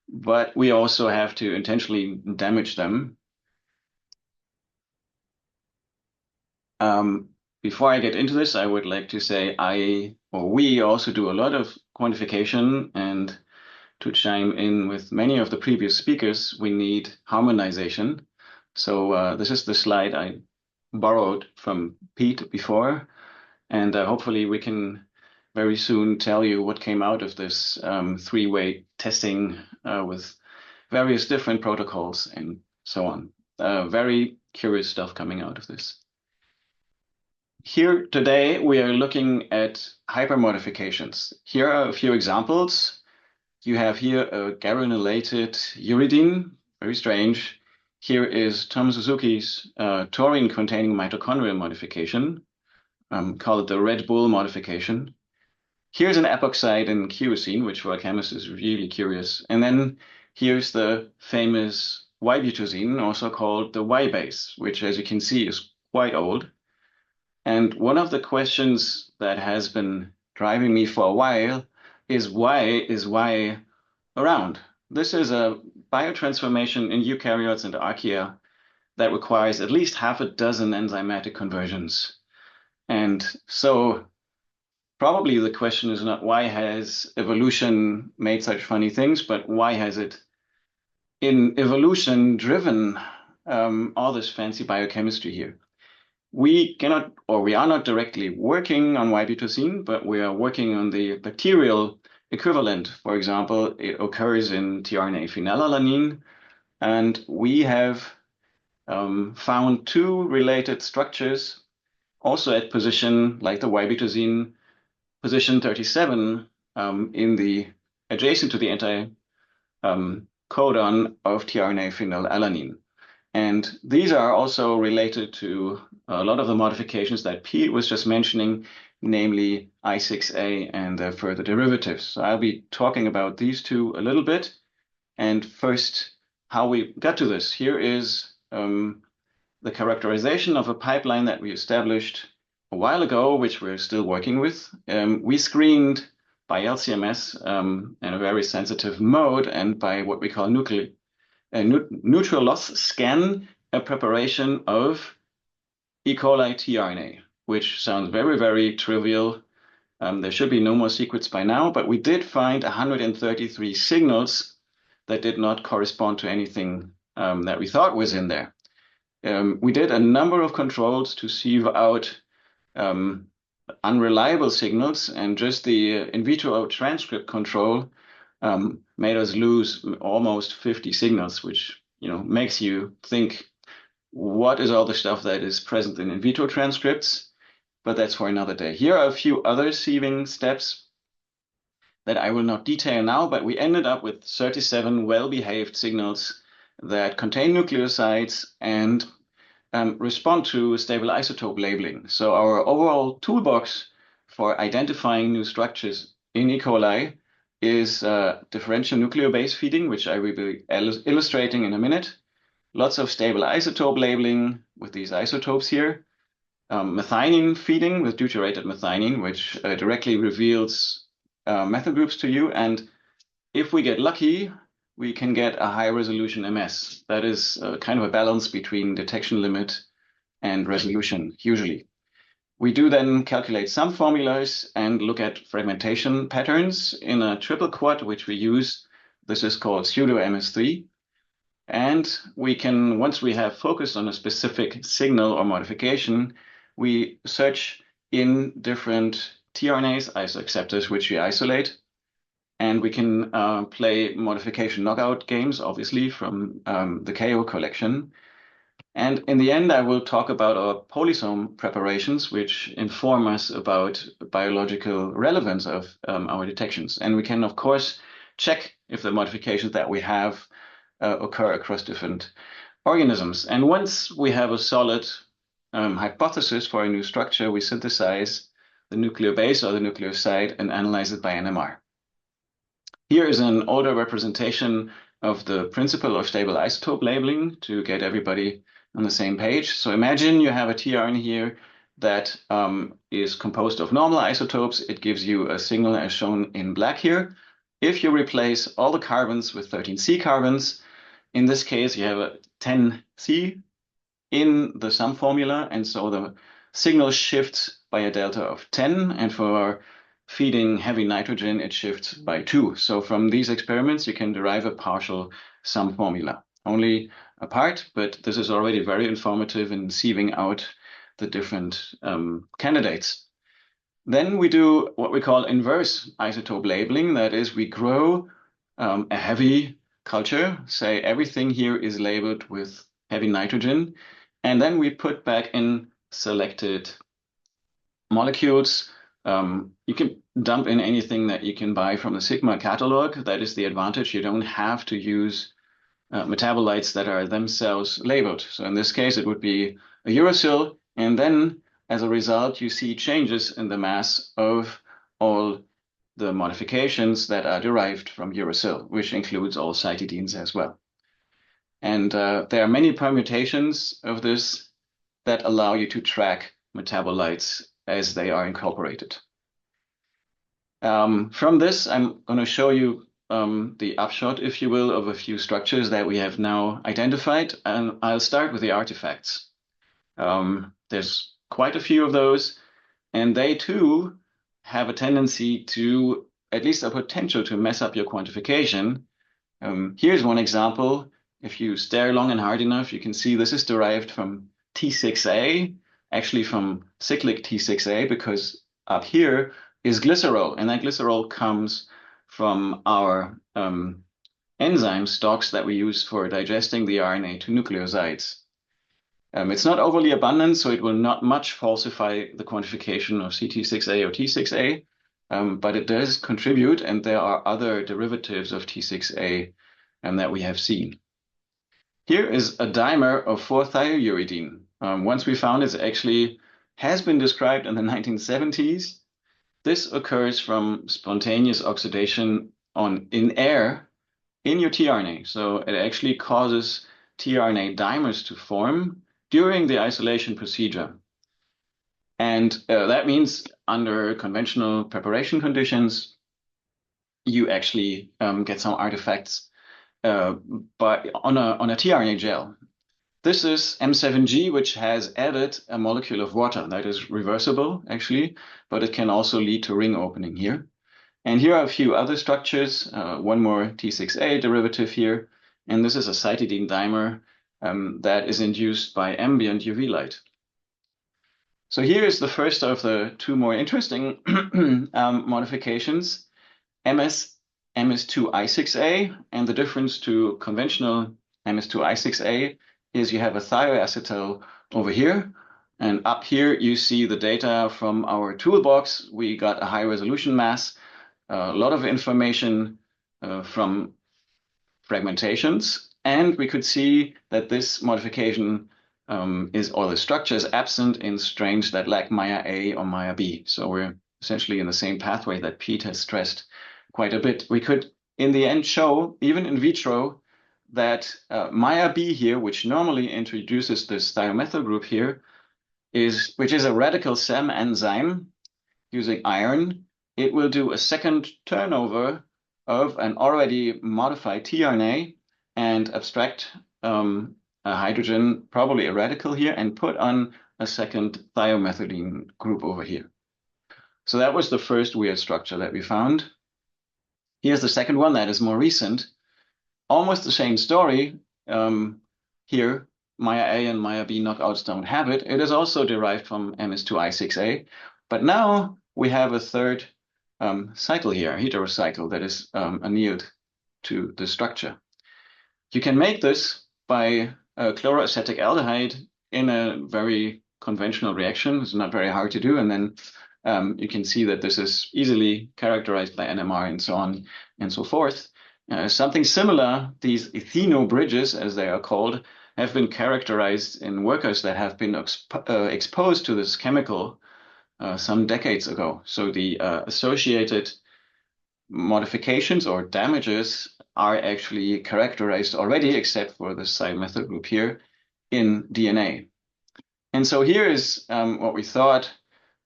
but we also have to intentionally damage them. Before I get into this, I would like to say we also do a lot of quantification, and to chime in with many of the previous speakers, we need harmonization. So this is the slide I borrowed from Pete before, and hopefully we can very soon tell you what came out of this three-way testing with various different protocols and so on. Very curious stuff coming out of this. Here today, we are looking at hypermodifications. Here are a few examples. You have here a garynylated uridine, very strange. Here is Tom Suzuki's taurine-containing mitochondrial modification, call it the Red Bull modification. Here's an epoxide in kerosene, which for a chemist is really curious. And then here's the famous Y-butazine, also called the Y-base, which, as you can see, is quite old. And one of the questions that has been driving me for a while is Y around? This is a biotransformation in eukaryotes and archaea that requires at least half a dozen enzymatic conversions. And so probably the question is not why has evolution made such funny things, but why has it in evolution driven all this fancy biochemistry here? We cannot, or we are not directly working on Y-butazine, but we are working on the bacterial equivalent. For example, it occurs in tRNA phenylalanine, and we have found two related structures also at position, like the Y-butazine, position 37 in the adjacent to the anti-codon of tRNA phenylalanine. And these are also related to a lot of the modifications that Pete was just mentioning, namely I6A and their further derivatives. So I'll be talking about these two a little bit. And first, how we got to this. Here is the characterization of a pipeline that we established a while ago, which we're still working with. We screened by LCMS in a very sensitive mode and by what we call neutral loss scan, a preparation of E. coli tRNA, which sounds very, very trivial. There should be no more secrets by now, but we did find 133 signals that did not correspond to anything that we thought was in there. We did a number of controls to sieve out unreliable signals, and just the in vitro transcript control made us lose almost 50 signals, which makes you think, what is all the stuff that is present in vitro transcripts? But that's for another day. Here are a few other sieving steps that I will not detail now, but we ended up with 37 well-behaved signals that contain nucleosides and respond to stable isotope labeling. So our overall toolbox for identifying new structures in E. coli is differential nucleobase feeding, which I will be illustrating in a minute. Lots of stable isotope labeling with these isotopes here. Methionine feeding with deuterated methionine, which directly reveals methyl groups to you. And if we get lucky, we can get a high resolution MS. That is kind of a balance between detection limit and resolution, usually. We do then calculate some formulas and look at fragmentation patterns in a triple quad, which we use. This is called pseudo MS3. And we can, once we have focused on a specific signal or modification, we search in different tRNAs, isoacceptors, which we isolate. And we can play modification knockout games, obviously, from the KO collection. And in the end, I will talk about our polysome preparations, which inform us about biological relevance of our detections. And we can, of course, check if the modifications that we have occur across different organisms. And once we have a solid hypothesis for a new structure, we synthesize the nucleobase or the nucleoside and analyze it by NMR. Here is an older representation of the principle of stable isotope labeling to get everybody on the same page. So imagine you have a tRNA here that is composed of normal isotopes. It gives you a signal as shown in black here. If you replace all the carbons with 13C carbons, in this case, you have a 10C in the sum formula, and so the signal shifts by a delta of 10, and for feeding heavy nitrogen, it shifts by 2. So from these experiments, you can derive a partial sum formula. Only a part, but this is already very informative in sieving out the different candidates. Then we do what we call inverse isotope labeling. That is, we grow a heavy culture, say everything here is labeled with heavy nitrogen, and then we put back in selected molecules. You can dump in anything that you can buy from the Sigma catalog. That is the advantage. You don't have to use metabolites that are themselves labeled. So in this case, it would be a uracil, and then as a result, you see changes in the mass of all the modifications that are derived from uracil, which includes all cytidines as well. And there are many permutations of this that allow you to track metabolites as they are incorporated. From this, I'm going to show you the upshot, if you will, of a few structures that we have now identified. And I'll start with the artifacts. There's quite a few of those, and they too have a tendency to, at least a potential to mess up your quantification. Here's one example. If you stare long and hard enough, you can see this is derived from T6A, actually from cyclic T6A, because up here is glycerol, and that glycerol comes from our enzyme stocks that we use for digesting the RNA to nucleosides. It's not overly abundant, so it will not much falsify the quantification of CT6A or T6A, but it does contribute, and there are other derivatives of T6A that we have seen. Here is a dimer of 4-thiouridine. Once we found it actually has been described in the 1970s. This occurs from spontaneous oxidation in air in your tRNA. So it actually causes tRNA dimers to form during the isolation procedure. And that means under conventional preparation conditions, you actually get some artifacts but on a tRNA gel. This is M7G, which has added a molecule of water that is reversible, actually, but it can also lead to ring opening here. And here are a few other structures, one more T6A derivative here, and this is a cytidine dimer that is induced by ambient UV light. So here is the first of the two more interesting modifications, MS2I6A, and the difference to conventional MS2I6A is you have a thioacetal over here, and up here you see the data from our toolbox. We got a high resolution mass, a lot of information from fragmentations, and we could see that this modification or the structure is absent in strains that lack Maya A or Maya B. So we're essentially in the same pathway that Pete has stressed quite a bit. We could, in the end, show, even in vitro, that Maya B here, which normally introduces this thiomethyl group here, which is a radical SEM enzyme using iron, it will do a second turnover of an already modified tRNA and abstract a hydrogen, probably a radical here, and put on a second thiomethylene group over here. So that was the first weird structure that we found. Here's the second one that is more recent. Almost the same story. Here, Maya A and Maya B knockouts don't have it. It is also derived from MS2I6A. But now we have a third cycle here, a heterocycle that is annealed to the structure. You can make this by chloroacetic aldehyde in a very conventional reaction. It's not very hard to do. And then you can see that this is easily characterized by NMR and so on and so forth. Something similar, these etheno bridges, as they are called, have been characterized in workers that have been exposed to this chemical some decades ago. So the associated modifications or damages are actually characterized already, except for this cymethyl group here, in DNA. And so here is what we thought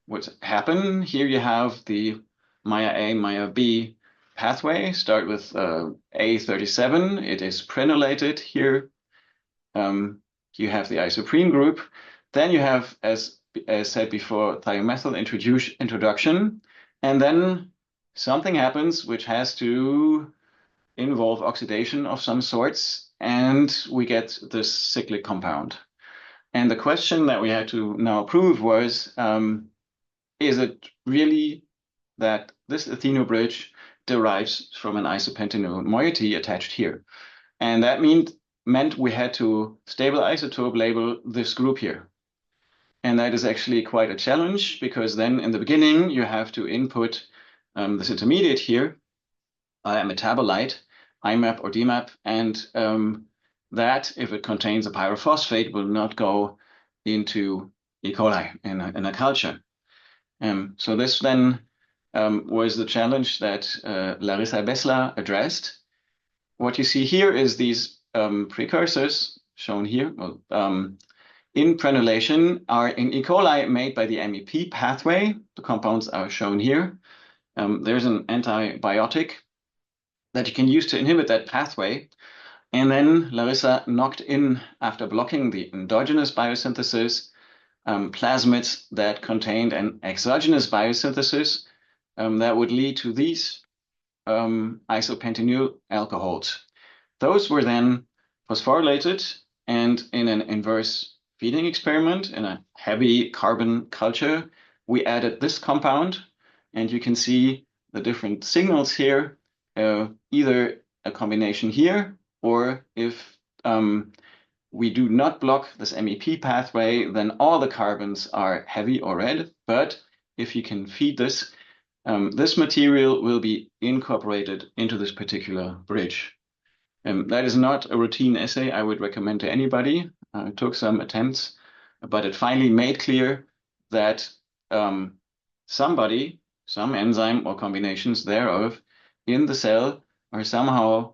would happen. Here you have the Maya A, Maya B pathway. Start with A37. It is prenulated here. You have the isoprene group. Then you have, as said before, thiomethyl introduction. And then something happens which has to involve oxidation of some sorts, and we get this cyclic compound. And the question that we had to now prove was, is it really that this etheno bridge derives from an isopentenyl moiety attached here? And that meant we had to stable isotope label this group here. And that is actually quite a challenge, because then in the beginning you have to input this intermediate here, a metabolite, IMAP or DMAP, and that, if it contains a pyrophosphate, will not go into E. coli in a culture. So this then was the challenge that Larissa Bessler addressed. What you see here is these precursors shown here. In prenulation are in E. coli made by the MEP pathway. The compounds are shown here. There's an antibiotic that you can use to inhibit that pathway. And then Larissa knocked in, after blocking the endogenous biosynthesis, plasmids that contained an exogenous biosynthesis that would lead to these isopentenyl alcohols. Those were then phosphorylated, and in an inverse feeding experiment in a heavy carbon culture, we added this compound, and you can see the different signals here, either a combination here, or if we do not block this MEP pathway, then all the carbons are heavy or red. But if you can feed this, this material will be incorporated into this particular bridge. That is not a routine assay I would recommend to anybody. It took some attempts, but it finally made clear that some enzyme or combinations thereof in the cell are somehow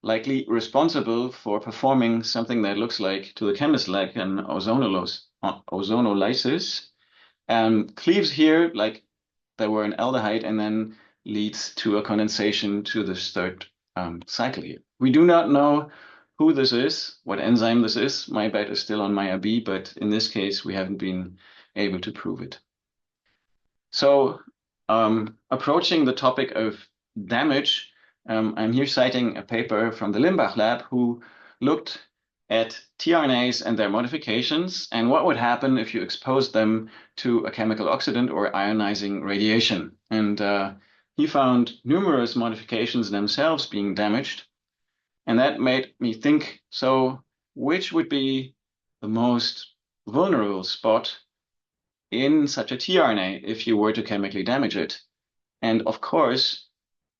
likely responsible for performing something that looks like, to the chemist, like an ozonolysis, and cleaves here like there were an aldehyde, and then leads to a condensation to this third cycle here. We do not know who this is, what enzyme this is. My bet is still on Maya B, but in this case, we haven't been able to prove it. So approaching the topic of damage, I'm here citing a paper from the Limbach lab who looked at tRNAs and their modifications and what would happen if you exposed them to a chemical oxidant or ionizing radiation. And he found numerous modifications themselves being damaged. And that made me think, so which would be the most vulnerable spot in such a tRNA if you were to chemically damage it? And of course,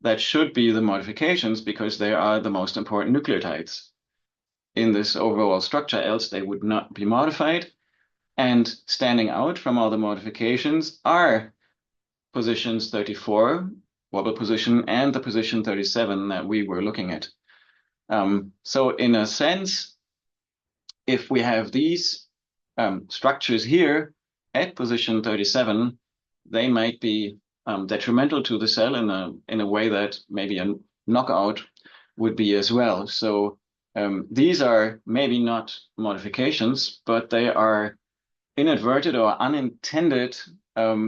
that should be the modifications, because they are the most important nucleotides in this overall structure, else they would not be modified. And standing out from all the modifications are positions 34, wobble position, and the position 37 that we were looking at. So in a sense, if we have these structures here at position 37, they might be detrimental to the cell in a way that maybe a knockout would be as well. So these are maybe not modifications, but they are inadvertent or unintended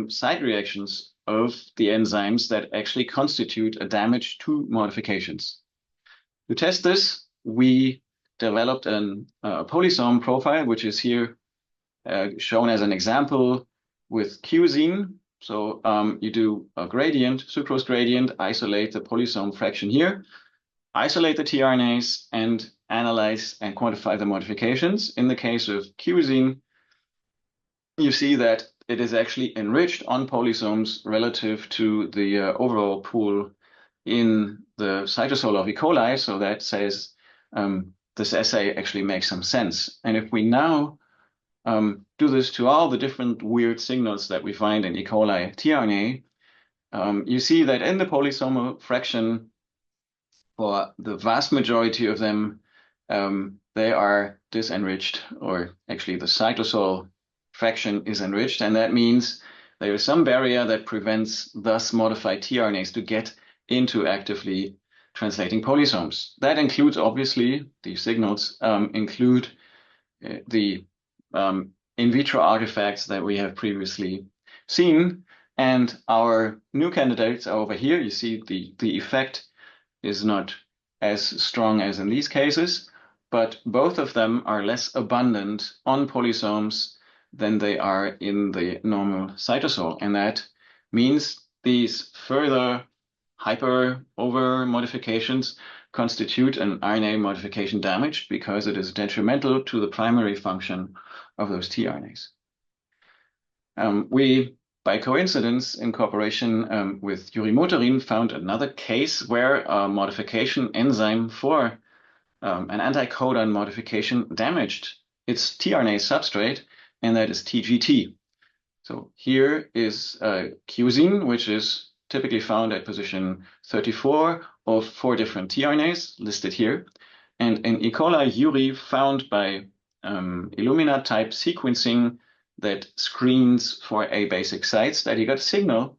side reactions of the enzymes that actually constitute a damage to modifications. To test this, we developed a polysome profile, which is here shown as an example with cuisine. So you do a gradient, sucrose gradient, isolate the polysome fraction here, isolate the tRNAs, and analyze and quantify the modifications. In the case of cuisine, you see that it is actually enriched on polysomes relative to the overall pool in the cytosol of E. coli. So that says this assay actually makes some sense. And if we now do this to all the different weird signals that we find in E. coli tRNA, you see that in the polysomal fraction, for the vast majority of them, they are disenriched, or actually the cytosol fraction is enriched, and that means there is some barrier that prevents thus modified tRNAs to get into actively translating polysomes. That includes, obviously, these signals include the in vitro artifacts that we have previously seen, and our new candidates are over here. You see the effect is not as strong as in these cases, but both of them are less abundant on polysomes than they are in the normal cytosol. And that means these further over modifications constitute an RNA modification damage because it is detrimental to the primary function of those tRNAs. We, by coincidence, in cooperation with urimotrin, found another case where a modification enzyme for an anticodon modification damaged its tRNA substrate, and that is TGT. So here is cuisine, which is typically found at position 34 of 4 different tRNAs listed here. And in E. coli URI found by Illumina type sequencing that screens for abasic sites, that you got a signal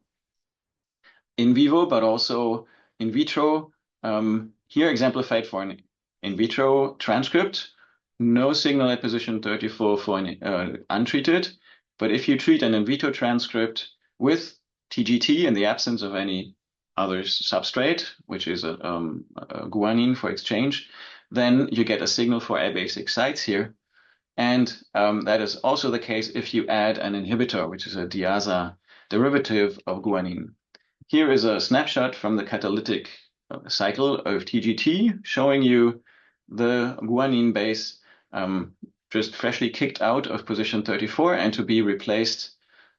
in vivo, but also in vitro. Here exemplified for an in vitro transcript, no signal at position 34 for an untreated. But if you treat an in vitro transcript with TGT in the absence of any other substrate, which is a guanine for exchange, then you get a signal for abasic sites here. And that is also the case if you add an inhibitor, which is a diaza derivative of guanine. Here is a snapshot from the catalytic cycle of TGT showing you the guanine base just freshly kicked out of position 34 and to be replaced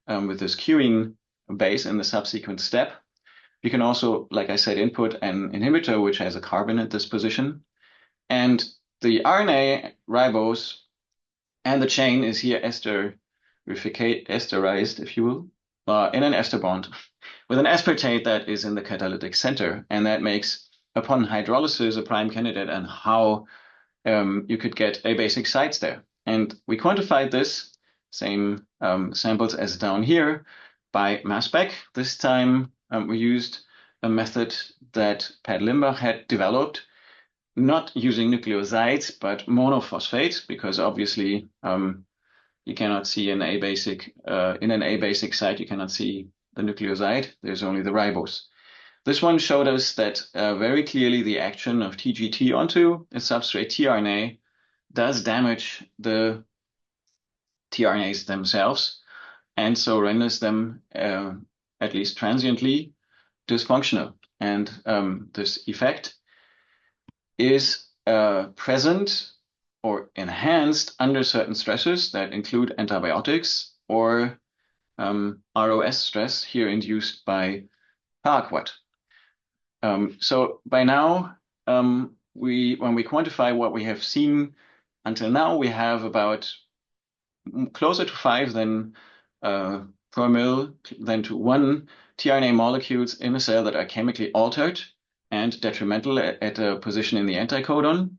with this cuine base in the subsequent step. You can also, like I said, input an inhibitor which has a carbon at this position. And the RNA ribose and the chain is here esterized, if you will, in an ester bond with an aspartate that is in the catalytic center. And that makes, upon hydrolysis, a prime candidate and how you could get abasic sites there. And we quantified this, same samples as down here, by mass spec. This time we used a method that Pat Limbach had developed, not using nucleosides, but monophosphates, because obviously you cannot see an abasic, in an abasic site, you cannot see the nucleoside, there's only the ribose. This one showed us that very clearly the action of TGT onto a substrate tRNA does damage the tRNAs themselves, and so renders them, at least transiently, dysfunctional. And this effect is present or enhanced under certain stresses that include antibiotics or ROS stress, here induced by paraquat. So by now, when we quantify what we have seen until now, we have about closer to 5 than per mil than to 1 tRNA molecules in a cell that are chemically altered and detrimental at a position in the anticodon.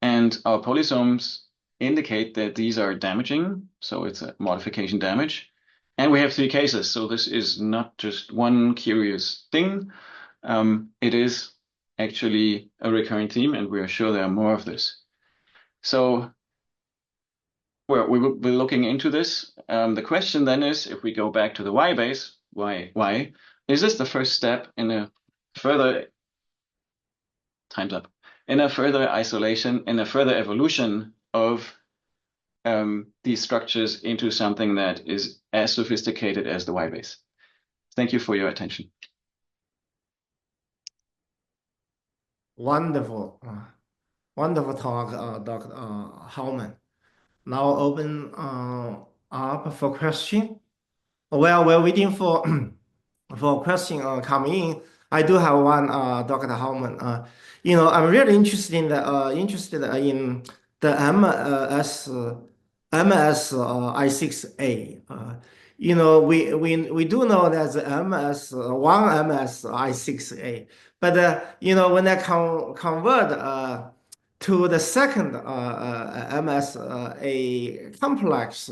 And our polysomes indicate that these are damaging, so it's a modification damage. And we have 3 cases, so this is not just one curious thing. It is actually a recurring theme, and we are sure there are more of this. So we will be looking into this. The question then is, if we go back to the Y base, why? Is this the first step in a further time's up, in a further isolation, in a further evolution of these structures into something that is as sophisticated as the Y base? Thank you for your attention. Wonderful, wonderful talk, Dr. Hellman. Now open up for question. While we're waiting for for question come in, I do have one, Dr. Hellman. I'm really interested in the MS I6A. We do know there's one MS I6A, but when I convert to the second MSA complex,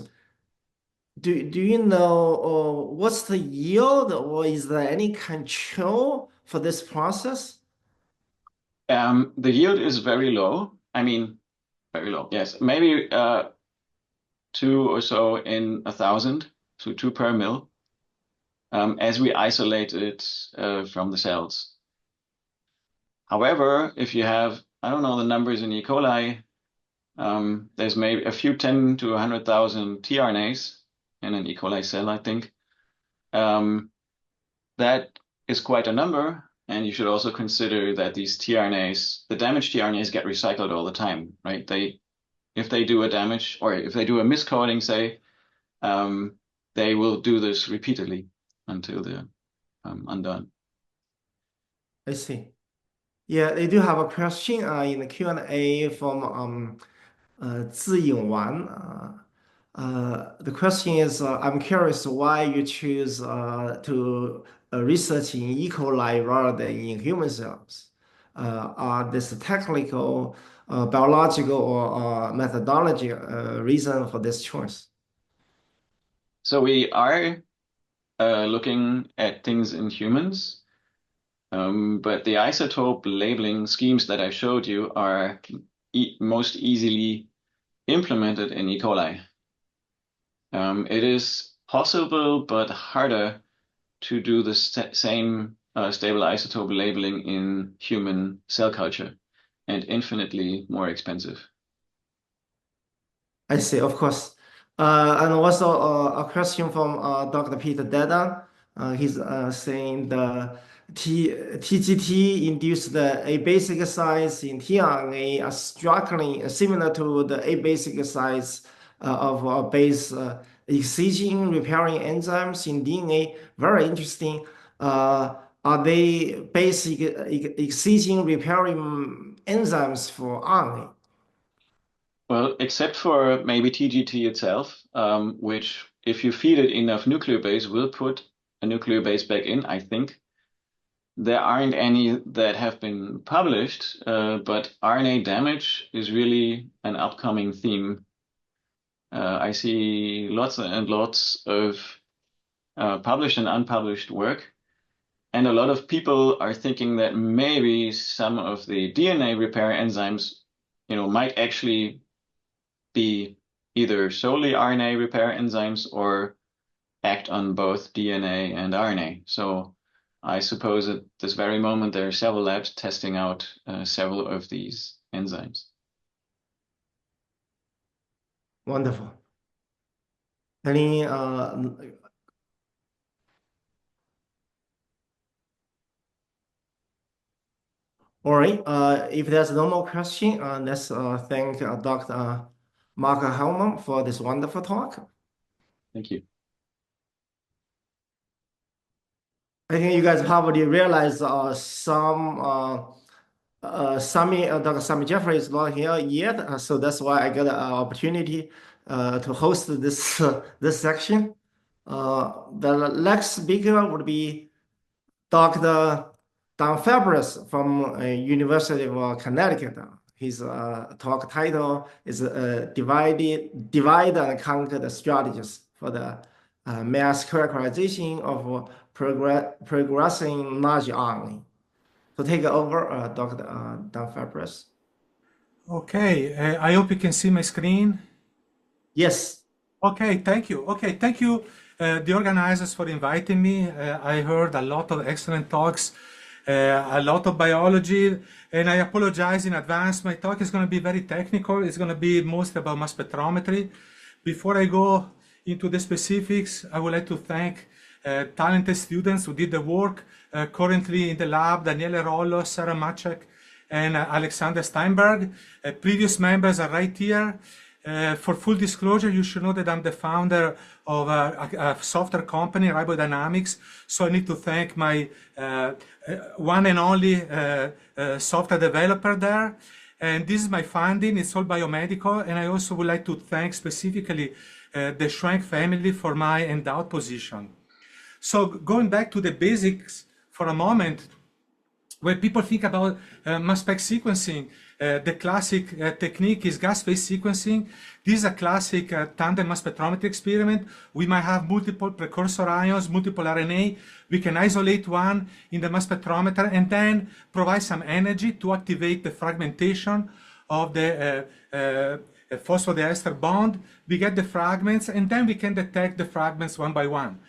do you know what's the yield, or is there any control for this process? The yield is very low. I mean, very low. Yes, maybe 2 or so in 1,000, so 2 per mil, as we isolate it from the cells. However, if you have, I don't know the numbers in E. coli, there's maybe a few 10 to 100,000 tRNAs in an E. coli cell, I think. That is quite a number, and you should also consider that these tRNAs, the damaged tRNAs, get recycled all the time, right? If they do a damage, or if they do a miscoding, say, they will do this repeatedly until they're undone. I see. Yeah, they do have a question in the Q&A from Ziying Wan. The question is, I'm curious why you choose to research in E. coli rather than in human cells. Are this technical, biological, or methodology reason for this choice? So we are looking at things in humans, but the isotope labeling schemes that I showed you are most easily implemented in E. coli. It is possible, but harder to do the same stable isotope labeling in human cell culture, and infinitely more expensive. I see, of course. And also a question from Dr. Peter Dedan. He's saying the TGT induced the A basic size in tRNA are structurally similar to the A basic size of base excision repairing enzymes in DNA. Very interesting. Are they basic excision repairing enzymes for RNA? Well, except for maybe TGT itself, which if you feed it enough nucleobase will put a nucleobase back in, I think. There aren't any that have been published, but RNA damage is really an upcoming theme. I see lots and lots of published and unpublished work, and a lot of people are thinking that maybe some of the DNA repair enzymes, might actually be either solely RNA repair enzymes or act on both DNA and RNA. So I suppose at this very moment there are several labs testing out several of these enzymes. Wonderful. Any all right. If there's no more question, let's thank Dr. Mark Helm for this wonderful talk. Thank you. I think you guys probably realize Dr. Sammy Jeffrey is not here yet, so that's why I got an opportunity to host this this section. The next speaker would be Dr. Fabris from University of Connecticut. His talk title is Divide and Conquer the Strategies for the Mass Characterization of Progressing Large RNA. So take over, Dr. Fabris. Okay, I hope you can see my screen. Yes. Okay, thank you. Okay, thank you, the organizers, for inviting me. I heard a lot of excellent talks, a lot of biology, and I apologize in advance. My talk is going to be very technical. It's going to be mostly about mass spectrometry. Before I go into the specifics, I would like to thank talented students who did the work currently in the lab: Daniele Rollo, Sarah Maciek, and Alexander Steinberg. Previous members are right here. For full disclosure, you should know that I'm the founder of a software company, Ribodynamics. So I need to thank my one and only software developer there. And this is my funding. It's all biomedical. And I also would like to thank specifically the Schwenk family for my endowed position. So going back to the basics for a moment, when people think about mass spec sequencing, the classic technique is gas phase sequencing. This is a classic tandem mass spectrometry experiment. We might have multiple precursor ions, multiple RNA. We can isolate one in the mass spectrometer and then provide some energy to activate the fragmentation of the phosphodiester bond. We get the fragments, and then we can detect the fragments one by one.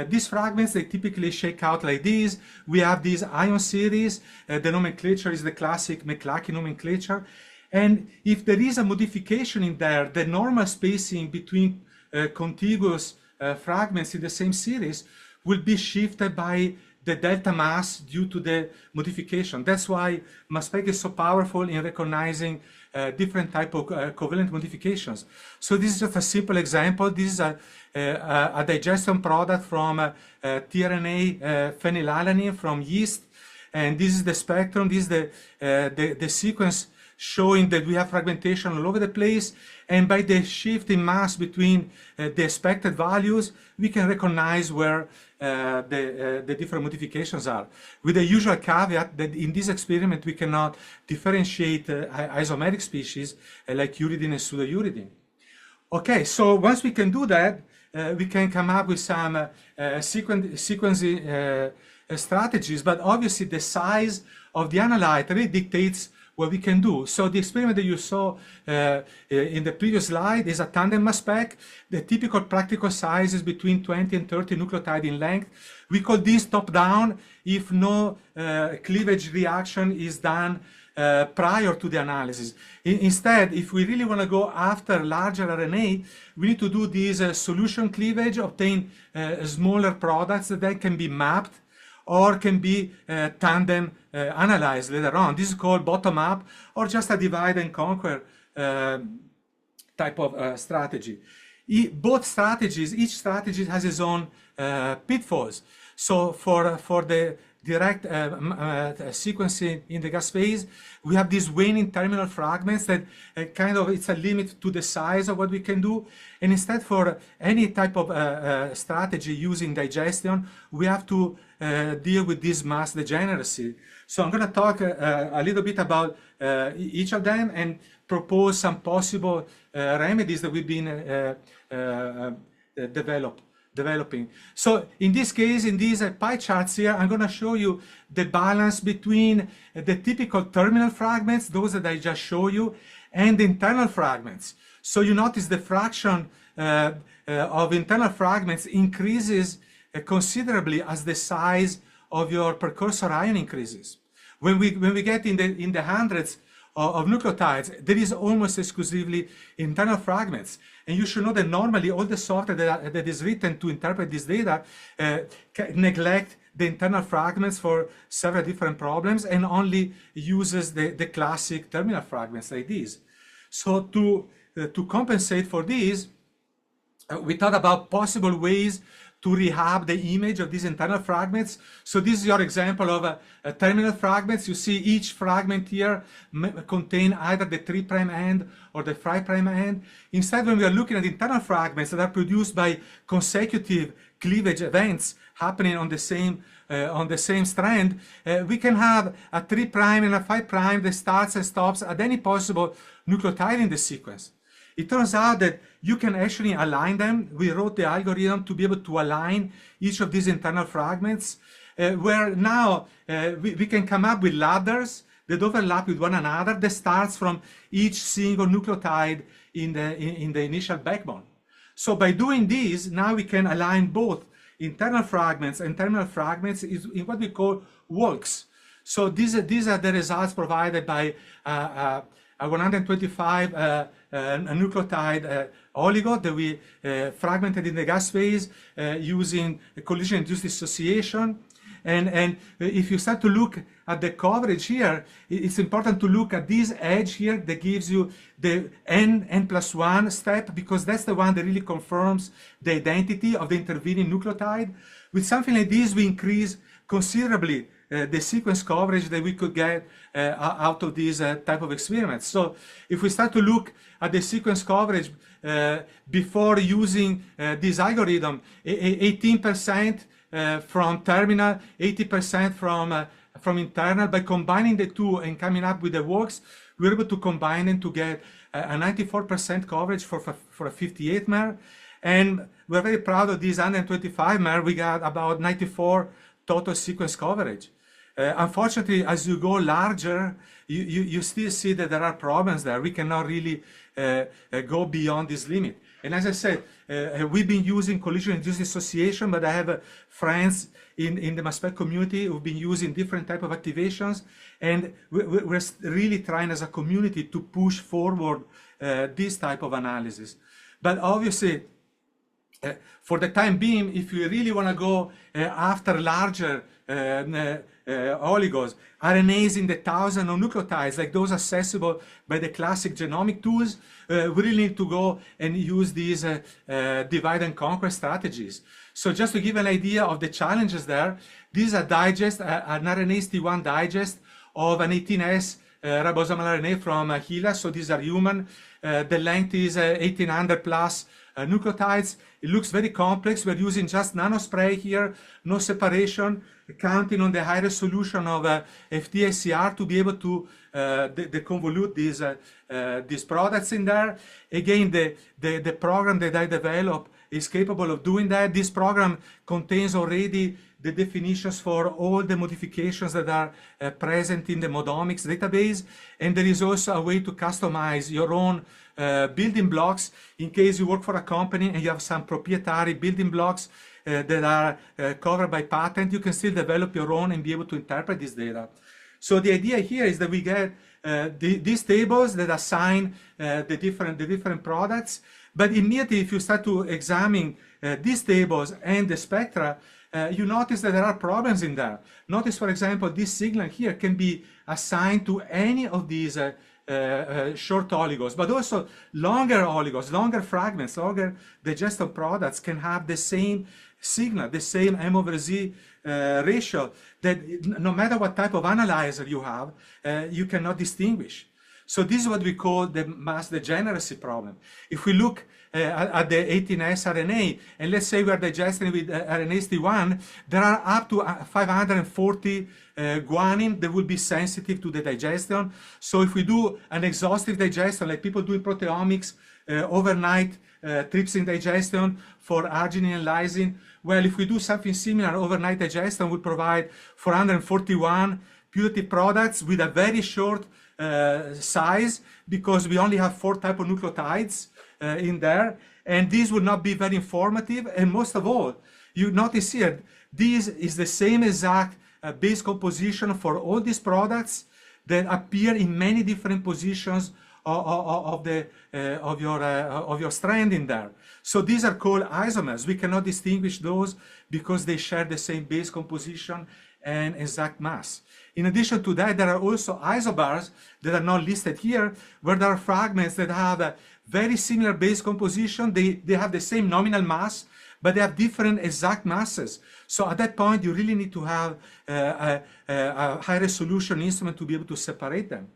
These fragments, they typically shake out like this. We have these ion series. The nomenclature is the classic McCluskey nomenclature. And if there is a modification in there, the normal spacing between contiguous fragments in the same series will be shifted by the delta mass due to the modification. That's why mass spec is so powerful in recognizing different type of covalent modifications. So this is just a simple example. This is a digestion product from tRNA phenylalanine from yeast, and this is the spectrum. This is the sequence showing that we have fragmentation all over the place, and by the shift in mass between the expected values, we can recognize where the different modifications are, with the usual caveat that in this experiment we cannot differentiate isomeric species like uridine and pseudouridine. Okay, so once we can do that, we can come up with some sequencing strategies, but obviously the size of the analyte really dictates what we can do. So the experiment that you saw in the previous slide is a tandem mass spec. The typical practical size is between 20 and 30 nucleotide in length. We call this top-down if no cleavage reaction is done prior to the analysis. Instead, if we really want to go after larger RNA, we need to do this solution cleavage, obtain smaller products that then can be mapped or can be tandem analyzed later on. This is called bottom-up or just a divide and conquer type of strategy. Both strategies, each strategy has its own pitfalls. So for the direct sequencing in the gas phase, we have these waning terminal fragments that kind of, it's a limit to the size of what we can do. And instead, for any type of strategy using digestion, we have to deal with this mass degeneracy. So I'm going to talk a little bit about each of them and propose some possible remedies that we've been developing. So in this case, in these pie charts here, I'm going to show you the balance between the typical terminal fragments, those that I just showed you, and the internal fragments. So you notice the fraction of internal fragments increases considerably as the size of your precursor ion increases. When we get in the hundreds of nucleotides, there is almost exclusively internal fragments. And you should know that normally all the software that is written to interpret this data neglect the internal fragments for several different problems and only uses the classic terminal fragments like these. So to compensate for this, we thought about possible ways to rehab the image of these internal fragments. So this is your example of terminal fragments. You see each fragment here contain either the 3' end or the 5' end. Instead, when we are looking at internal fragments that are produced by consecutive cleavage events happening on the same strand, we can have a 3' and a 5' that starts and stops at any possible nucleotide in the sequence. It turns out that you can actually align them. We wrote the algorithm to be able to align each of these internal fragments, where now we can come up with ladders that overlap with one another that starts from each single nucleotide in the initial backbone. So by doing this, now we can align both internal fragments and terminal fragments in what we call walks. So these are the results provided by a 125 nucleotide oligo that we fragmented in the gas phase using collision-induced dissociation. And if you start to look at the coverage here, it's important to look at this edge here that gives you the n+1 step, because that's the one that really confirms the identity of the intervening nucleotide. With something like this, we increase considerably the sequence coverage that we could get out of these type of experiments. So if we start to look at the sequence coverage before using this algorithm, 18% from terminal, 80% from internal. By combining the two and coming up with the works, we're able to combine them to get a 94% coverage for a 58 mer. And we're very proud of this 125 mer. We got about 94 total sequence coverage. Unfortunately, as you go larger, you still see that there are problems there. We cannot really go beyond this limit. And as I said, we've been using collision-induced dissociation, but I have friends in the mass spec community who've been using different type of activations, and we're really trying as a community to push forward this type of analysis. But obviously, for the time being, if you really want to go after larger oligos, RNAs in the thousands of nucleotides, like those accessible by the classic genomic tools, we really need to go and use these divide and conquer strategies. So just to give an idea of the challenges there, these are digest, an RNase-T1 digest of an 18S ribosomal RNA from HeLa. So these are human. The length is 1800 plus nucleotides. It looks very complex. We're using just nanospray here, no separation, counting on the high resolution of FT-SCR to be able to deconvolute these products in there. Again, the program that I developed is capable of doing that. This program contains already the definitions for all the modifications that are present in the Modomics database. And there is also a way to customize your own building blocks in case you work for a company and you have some proprietary building blocks that are covered by patent. You can still develop your own and be able to interpret this data. So the idea here is that we get these tables that assign the different products. But immediately, if you start to examine these tables and the spectra, you notice that there are problems in there. Notice, for example, this signal here can be assigned to any of these short oligos, but also longer oligos, longer fragments, longer digestive products can have the same signal, the same M/Z ratio, that no matter what type of analyzer you have, you cannot distinguish. So this is what we call the mass degeneracy problem. If we look at the 18S RNA, and let's say we are digesting with RNase-T1, there are up to 540 guanine that will be sensitive to the digestion. So if we do an exhaustive digestion, like people do in proteomics, overnight trypsin digestion for arginine and lysine, well, if we do something similar, overnight digestion will provide 441 putative products with a very short size, because we only have 4 types of nucleotides in there, and these would not be very informative. And most of all, you notice here, this is the same exact base composition for all these products that appear in many different positions of your strand in there. So these are called isomers. We cannot distinguish those because they share the same base composition and exact mass. In addition to that, there are also isobars that are not listed here, where there are fragments that have a very similar base composition. They have the same nominal mass, but they have different exact masses. So at that point, you really need to have a high resolution instrument to be able to separate them.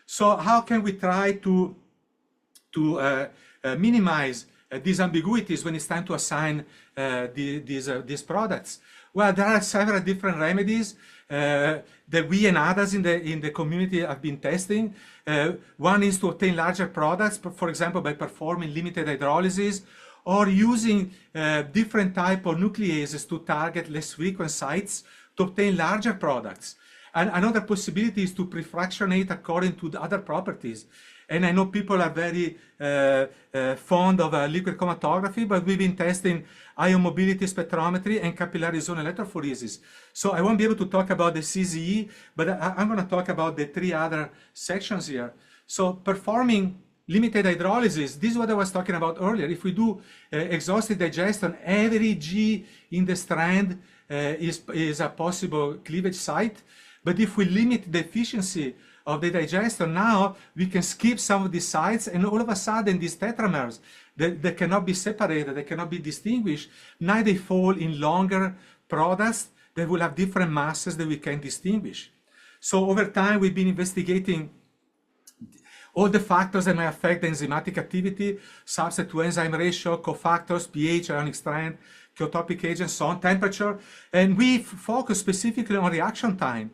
So how can we try to minimize these ambiguities when it's time to assign these products? Well, there are several different remedies that we and others in the community have been testing. One is to obtain larger products, for example, by performing limited hydrolysis, or using different type of nucleases to target less frequent sites to obtain larger products. another possibility is to prefractionate according to the other properties. And I know people are very fond of liquid chromatography, but we've been testing ion mobility spectrometry and capillary zone electrophoresis. So I won't be able to talk about the CZE, but I'm going to talk about the 3 other sections here. So performing limited hydrolysis, this is what I was talking about earlier. If we do exhaustive digestion, every G in the strand is a possible cleavage site. But if we limit the efficiency of the digestion, now we can skip some of these sites, and all of a sudden these tetramers, they cannot be separated, they cannot be distinguished. Now they fall in longer products that will have different masses that we can distinguish. So over time, we've been investigating all the factors that may affect the enzymatic activity, substrate to enzyme ratio, cofactors, pH, ionic strength, cheotopic agents, so on, temperature, and we focus specifically on reaction time.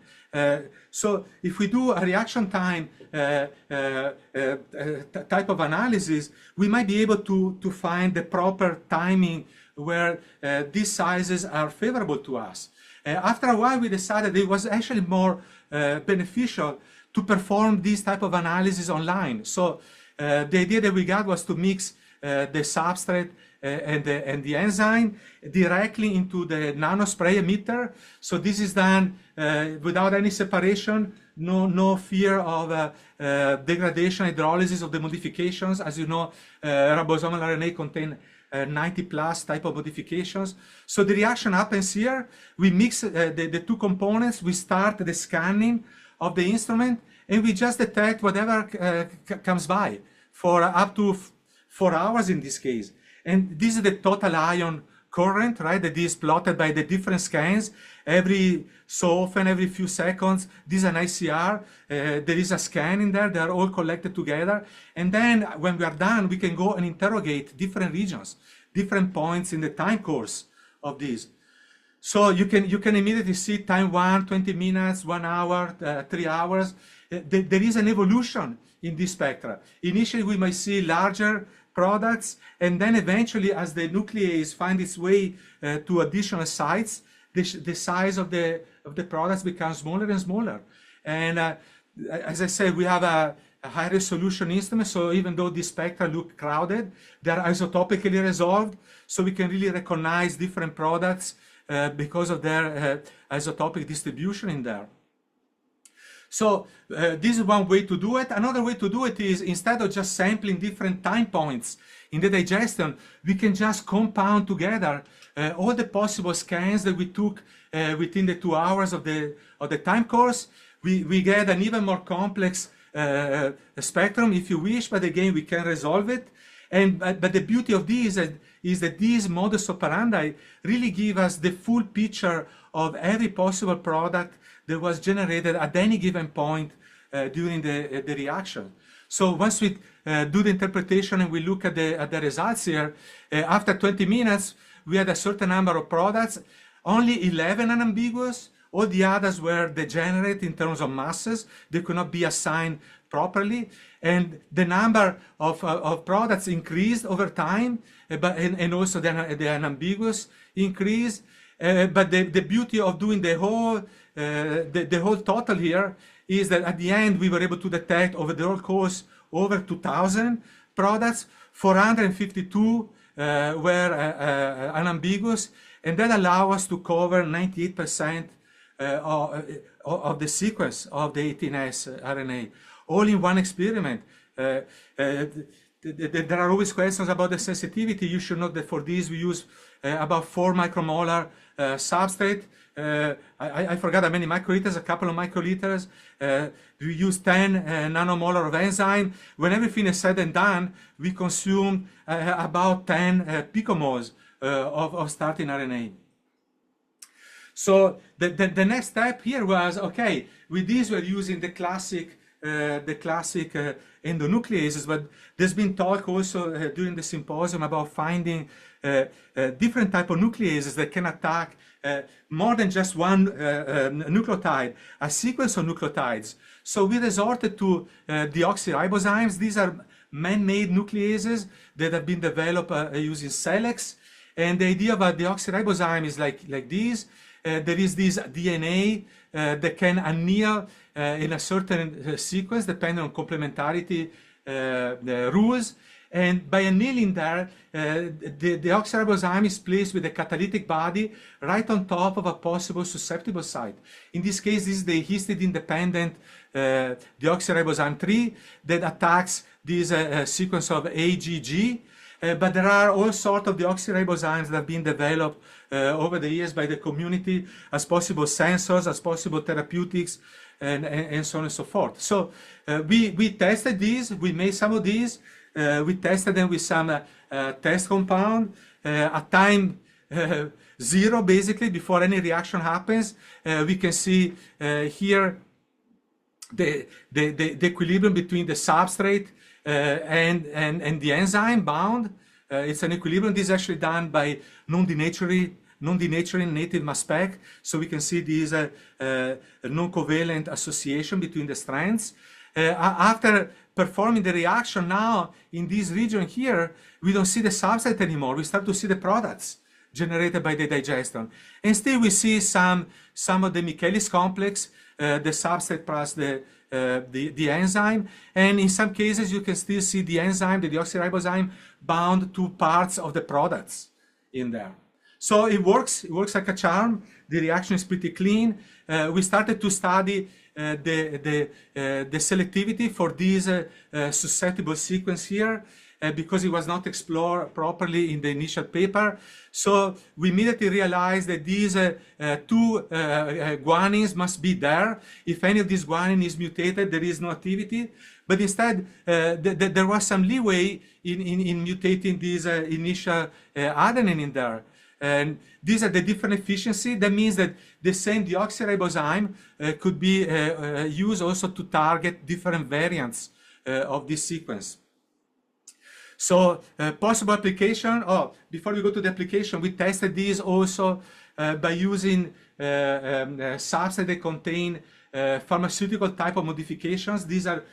So if we do a reaction time type of analysis, we might be able to find the proper timing where these sizes are favorable to us. After a while, we decided it was actually more beneficial to perform this type of analysis online. So the idea that we got was to mix the substrate and the enzyme directly into the nanospray emitter. So this is done without any separation, no fear of degradation, hydrolysis of the modifications. As you know, ribosomal RNA contain 90 plus type of modifications. So the reaction happens here. We mix the 2 components. We start the scanning of the instrument, and we just detect whatever comes by for up to 4 hours in this case. And this is the total ion current, right, that is plotted by the different scans. Every so often, every few seconds, this is an ICR. There is a scan in there. They are all collected together. And then when we are done, we can go and interrogate different regions, different points in the time course of this. So you can immediately see time 1, 20 minutes, 1 hour, 3 hours. There is an evolution in this spectra. Initially, we might see larger products, and then eventually, as the nuclease finds its way to additional sites, the size of the products becomes smaller and smaller. And as I said, we have a high resolution instrument, so even though these spectra look crowded, they are isotopically resolved, so we can really recognize different products because of their isotopic distribution in there. So this is one way to do it. Another way to do it is, instead of just sampling different time points in the digestion, we can just compound together all the possible scans that we took within the 2 hours of the time course. We get an even more complex spectrum, if you wish, but again, we can resolve it. But the beauty of this is that these modus operandi really give us the full picture of every possible product that was generated at any given point during the reaction. So once we do the interpretation and we look at the results here, after 20 minutes, we had a certain number of products, only 11 unambiguous. All the others were degenerate in terms of masses. They could not be assigned properly. And the number of products increased over time, and also the unambiguous increased. But the beauty of doing the whole total here is that at the end we were able to detect over the whole course over 2,000 products. 452 were unambiguous, and that allowed us to cover 98% of the sequence of the 18S RNA, all in one experiment. There are always questions about the sensitivity. You should know that for this we use about 4 micromolar substrate. I forgot how many microliters, a couple of microliters. We use 10 nanomolar of enzyme. When everything is said and done, we consume about 10 picomoles of starting RNA. So the next step here was, okay, with this we're using the classic endonucleases, but there's been talk also during the symposium about finding different type of nucleases that can attack more than just one nucleotide, a sequence of nucleotides. So we resorted to deoxyribozymes. These are man-made nucleases that have been developed using Celex. And the idea of a deoxyribozyme is like this. there is this DNA that can anneal in a certain sequence depending on complementarity rules. And by annealing there, the deoxyribozyme is placed with a catalytic body right on top of a possible susceptible site. In this case, this is the histidine-dependent deoxyribozyme 3 that attacks this sequence of AGG. But there are all sorts of deoxyribozymes that have been developed over the years by the community as possible sensors, as possible therapeutics, and so on and so forth. So we tested these, we made some of these, we tested them with some test compound at time 0, basically, before any reaction happens. We can see here the equilibrium between the substrate and the enzyme bound. It's an equilibrium. This is actually done by non-denaturing native mass spec. So we can see this non-covalent association between the strands. After performing the reaction now in this region here, we don't see the substrate anymore. We start to see the products generated by the digestion. And still we see some of the Michaelis complex, the substrate plus the enzyme. And in some cases, you can still see the enzyme, the deoxyribozyme, bound to parts of the products in there. So it works like a charm. The reaction is pretty clean. We started to study the selectivity for this susceptible sequence here because it was not explored properly in the initial paper. So we immediately realized that these two guanines must be there. If any of these guanine is mutated, there is no activity. But instead, there was some leeway in mutating this initial adenine in there. And these are the different efficiency. That means that the same deoxyribozyme could be used also to target different variants of this sequence. So possible application, before we go to the application, we tested these also by using substrates that contain pharmaceutical type of modifications. These are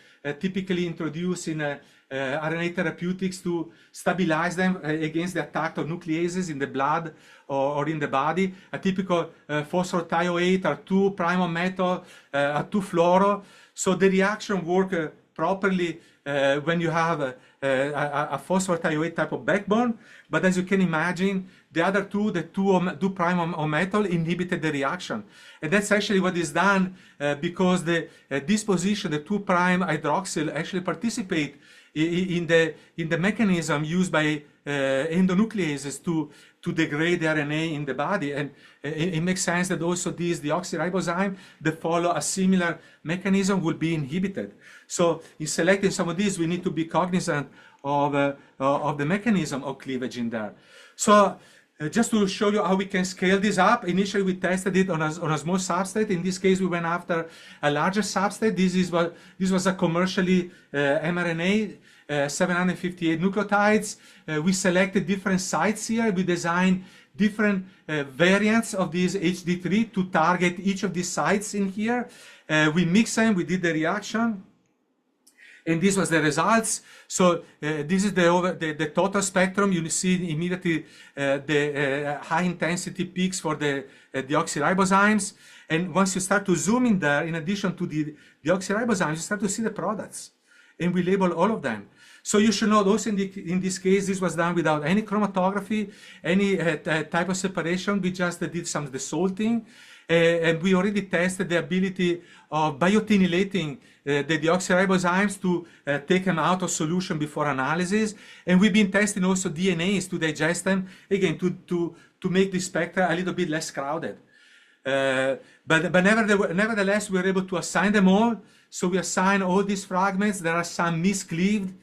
typically introduced in RNA therapeutics to stabilize them against the attack of nucleases in the blood or in the body. A typical phosphorothioate or 2' metal, a 2-fluoro. So the reaction works properly when you have a phosphorothioate type of backbone. But as you can imagine, the other two, the 2' metal, inhibited the reaction. And that's actually what is done because the disposition, the 2' hydroxyl, actually participate in the mechanism used by endonucleases to degrade the RNA in the body. And it makes sense that also these deoxyribozyme that follow a similar mechanism will be inhibited. So in selecting some of these, we need to be cognizant of the mechanism of cleavage in there. So just to show you how we can scale this up, initially we tested it on a small substrate. In this case, we went after a larger substrate. This was a commercially mRNA, 758 nucleotides. We selected different sites here. We designed different variants of these HD3 to target each of these sites in here. We mixed them, we did the reaction, and this was the results. So this is the total spectrum. You see immediately the high intensity peaks for the deoxyribozymes. And once you start to zoom in there, in addition to the deoxyribozymes, you start to see the products. And we label all of them. So you should know also in this case, this was done without any chromatography, any type of separation. We just did some desalting. And we already tested the ability of biotinylating the deoxyribozymes to take them out of solution before analysis. And we've been testing also DNAs to digest them, again, to make the spectra a little bit less crowded. But nevertheless, we were able to assign them all. So we assign all these fragments. There are some miscleaved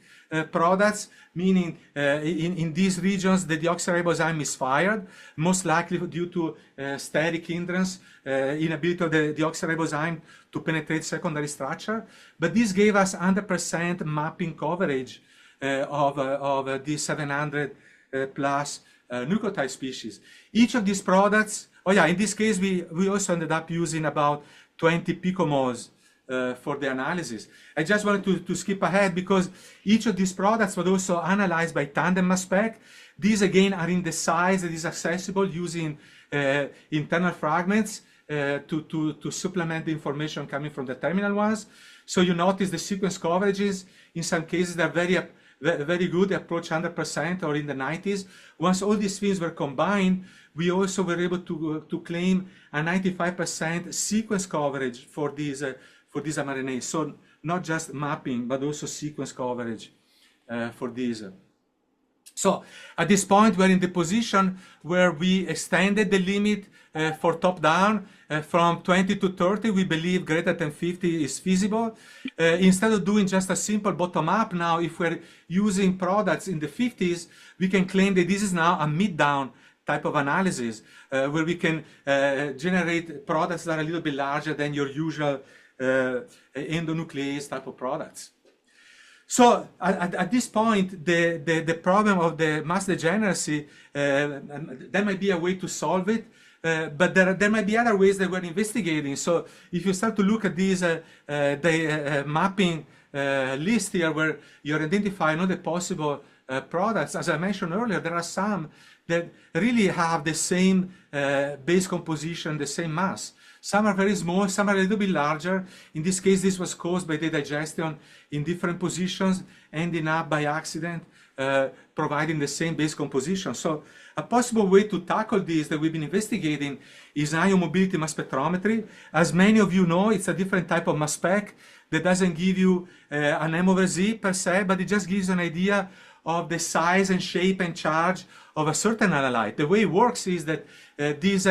products, meaning in these regions the deoxyribozyme is fired, most likely due to steric hindrance, inability of the deoxyribozyme to penetrate secondary structure. But this gave us 100% mapping coverage of these 700 plus nucleotide species. Each of these products, in this case we also ended up using about 20 picomoles for the analysis. I just wanted to skip ahead because each of these products was also analyzed by tandem mass spec. These again are in the size that is accessible using internal fragments to supplement the information coming from the terminal ones. So you notice the sequence coverages, in some cases, they're very good, they approach 100% or in the 90s. Once all these things were combined, we also were able to claim a 95% sequence coverage for these mRNAs. So not just mapping, but also sequence coverage for these. So at this point, we're in the position where we extended the limit for top-down from 20 to 30. We believe greater than 50 is feasible. Instead of doing just a simple bottom-up now, if we're using products in the 50s, we can claim that this is now a mid-down type of analysis, where we can generate products that are a little bit larger than your usual endonuclease type of products. So at this point, the problem of the mass degeneracy, there might be a way to solve it, but there might be other ways that we're investigating. So if you start to look at these mapping list here, where you're identifying all the possible products, as I mentioned earlier, there are some that really have the same base composition, the same mass. Some are very small, some are a little bit larger. In this case, this was caused by the digestion in different positions, ending up by accident providing the same base composition. So a possible way to tackle this that we've been investigating is ion mobility mass spectrometry. As many of you know, it's a different type of mass spec that doesn't give you an M/Z per se, but it just gives you an idea of the size and shape and charge of a certain analyte. The way it works is that these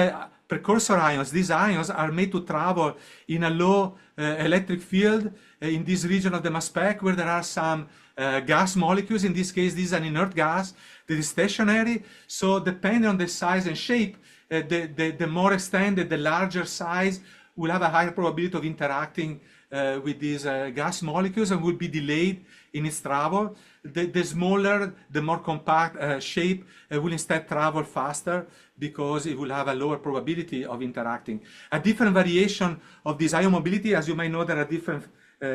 precursor ions, these ions are made to travel in a low electric field in this region of the mass spec where there are some gas molecules. In this case, this is an inert gas that is stationary. So depending on the size and shape, the more extended, the larger size will have a higher probability of interacting with these gas molecules and will be delayed in its travel. The smaller, the more compact shape will instead travel faster because it will have a lower probability of interacting. A different variation of this ion mobility, as you may know, there are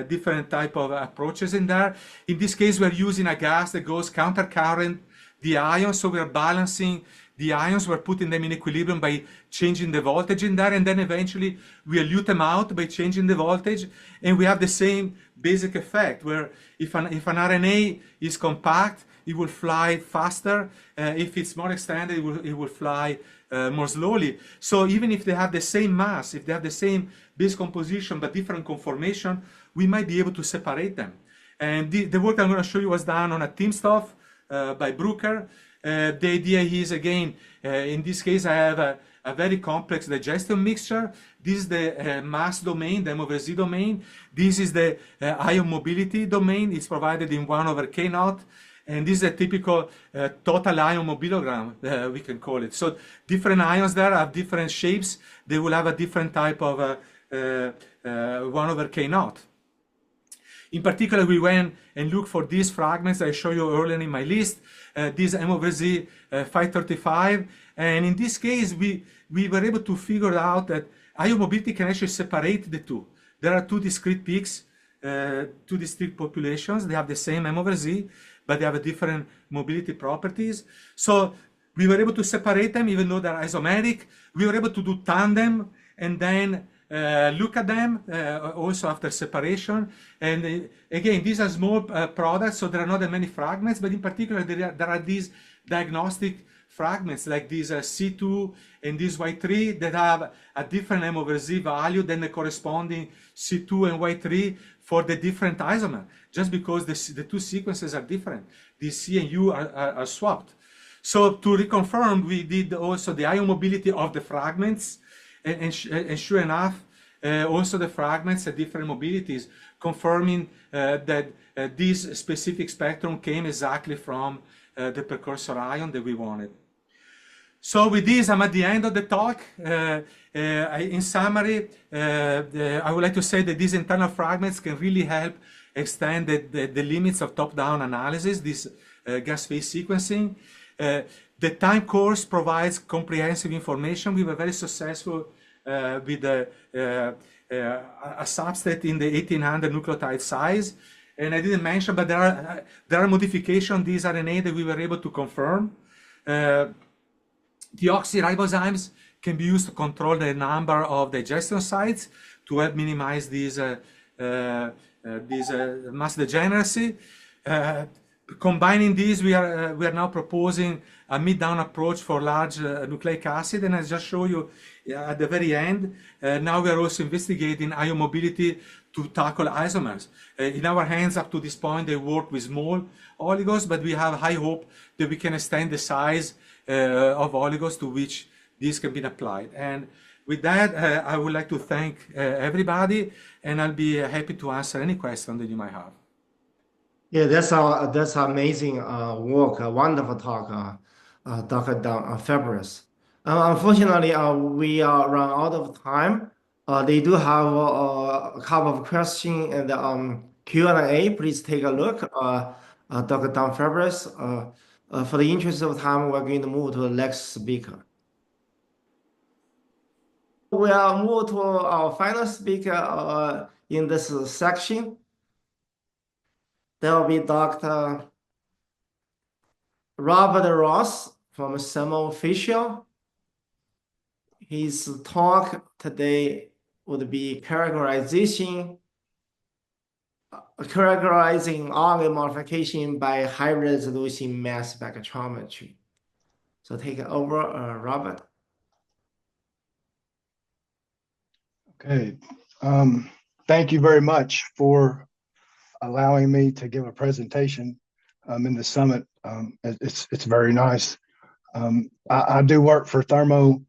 different type of approaches in there. In this case, we're using a gas that goes countercurrent the ions, so we're balancing the ions, we're putting them in equilibrium by changing the voltage in there, and then eventually we elute them out by changing the voltage, and we have the same basic effect, where if an RNA is compact, it will fly faster. If it's more extended, it will fly more slowly. So even if they have the same mass, if they have the same base composition but different conformation, we might be able to separate them. And the work I'm going to show you was done on a timsTOF by Brucker. The idea is, again, in this case, I have a very complex digestion mixture. This is the mass domain, the M/Z domain. This is the ion mobility domain. It's provided in 1/K0. And this is a typical total ion mobilogram, we can call it. So different ions there have different shapes. They will have a different type of 1/K0. In particular, we went and looked for these fragments I showed you earlier in my list, this M/Z 535. And in this case, we were able to figure out that ion mobility can actually separate the two. There are two discrete peaks, two discrete populations. They have the same M/Z, but they have different mobility properties. So we were able to separate them even though they're isomeric. We were able to do tandem and then look at them also after separation. And again, these are small products, so there are not that many fragments, but in particular there are these diagnostic fragments like these C2 and this Y3 that have a different M/Z value than the corresponding C2 and Y3 for the different isomer, just because the two sequences are different. The C and U are swapped. So to reconfirm, we did also the ion mobility of the fragments, and sure enough, also the fragments at different mobilities, confirming that this specific spectrum came exactly from the precursor ion that we wanted. So with this, I'm at the end of the talk. In summary, I would like to say that these internal fragments can really help extend the limits of top-down analysis, this gas phase sequencing. The time course provides comprehensive information. We were very successful with a subset in the 1800 nucleotide size. And I didn't mention, but there are modifications in these RNA that we were able to confirm. Deoxyribozymes can be used to control the number of digestion sites to help minimize these mass degeneracy. Combining these, we are now proposing a mid-down approach for large nucleic acid, and I just show you at the very end. Now we are also investigating ion mobility to tackle isomers. In our hands, up to this point, they work with small oligos, but we have high hope that we can extend the size of oligos to which these can be applied. And with that, I would like to thank everybody, and I'll be happy to answer any question that you might have. Yeah, that's amazing work, a wonderful talk, Dr. Fabris. Unfortunately, we are run out of time. They do have a couple of questions in the Q&A. Please take a look. Dr. Fabris, for the interest of time, we're going to move to the next speaker. We'll move to our final speaker in this section. That will be Dr. Robert Ross from Thermo Fisher. His talk today would be characterizing RNA modification by high-resolution mass spectrometry. So take it over, Robert. Okay. Thank you very much for allowing me to give a presentation in the summit. It's very nice. I do work for Thermo,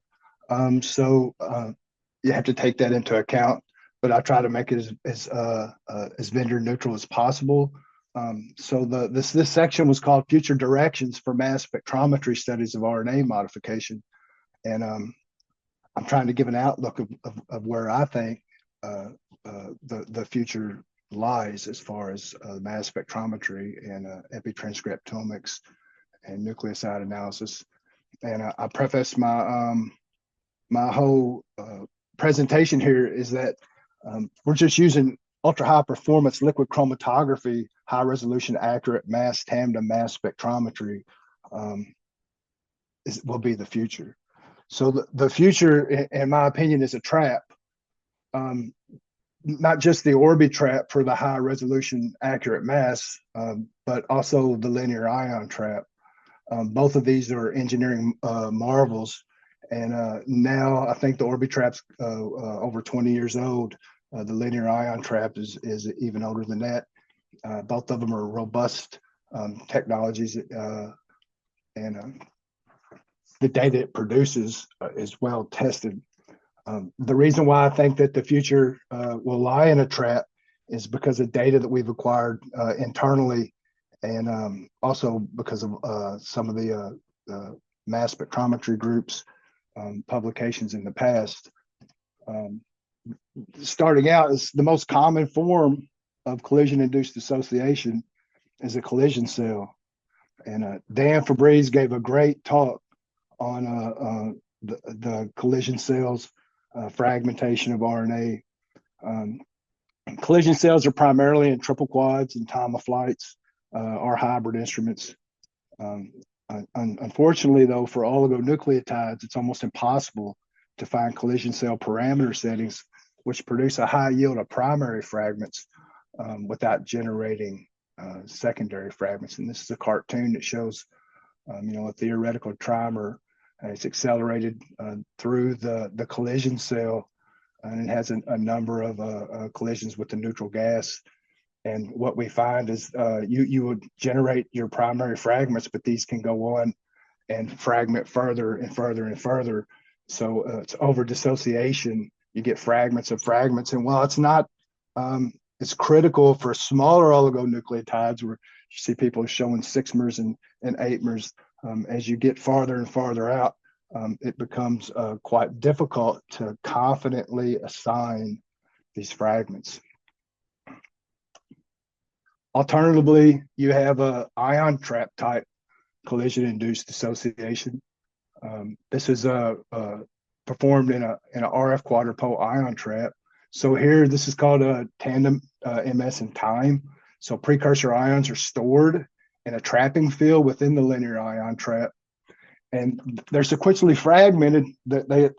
so you have to take that into account, but I try to make it as vendor neutral as possible. So this section was called Future Directions for Mass Spectrometry Studies of RNA Modification. And I'm trying to give an outlook of where I think the future lies as far as mass spectrometry and epitranscriptomics and nucleoside analysis. And I preface my my whole presentation here is that we're just using ultra high performance liquid chromatography, high resolution accurate mass tandem mass spectrometry will be the future. So the future, in my opinion, is a trap. Not just the Orbitrap for the high resolution accurate mass, but also the linear ion trap. Both of these are engineering marvels. And now I think the Orbitrap's over 20 years old. The linear ion trap is even older than that. Both of them are robust technologies, and the data it produces is well tested. The reason why I think that the future will lie in a trap is because of data that we've acquired internally, and also because of some of the mass spectrometry groups publications in the past. Starting out, is the most common form of collision-induced association is a collision cell. And Dan Fabris gave a great talk on the collision cells, fragmentation of RNA. Collision cells are primarily in triple quads and time of flights or hybrid instruments. Unfortunately, though, for oligonucleotides, it's almost impossible to find collision cell parameter settings which produce a high yield of primary fragments without generating secondary fragments. And this is a cartoon that shows, a theoretical trimer. It's accelerated through the collision cell, and it has a number of collisions with the neutral gas. And what we find is you would generate your primary fragments, but these can go on and fragment further and further and further. So it's over dissociation. You get fragments of fragments. And while it's not, it's critical for smaller oligonucleotides where you see people showing 6-mers and 8-mers. As you get farther and farther out, it becomes quite difficult to confidently assign these fragments. Alternatively, you have a ion trap type collision-induced dissociation. This is performed in an RF quadrupole ion trap. So here, this is called a tandem MS in time. So precursor ions are stored in a trapping field within the linear ion trap. and they're sequentially fragmented.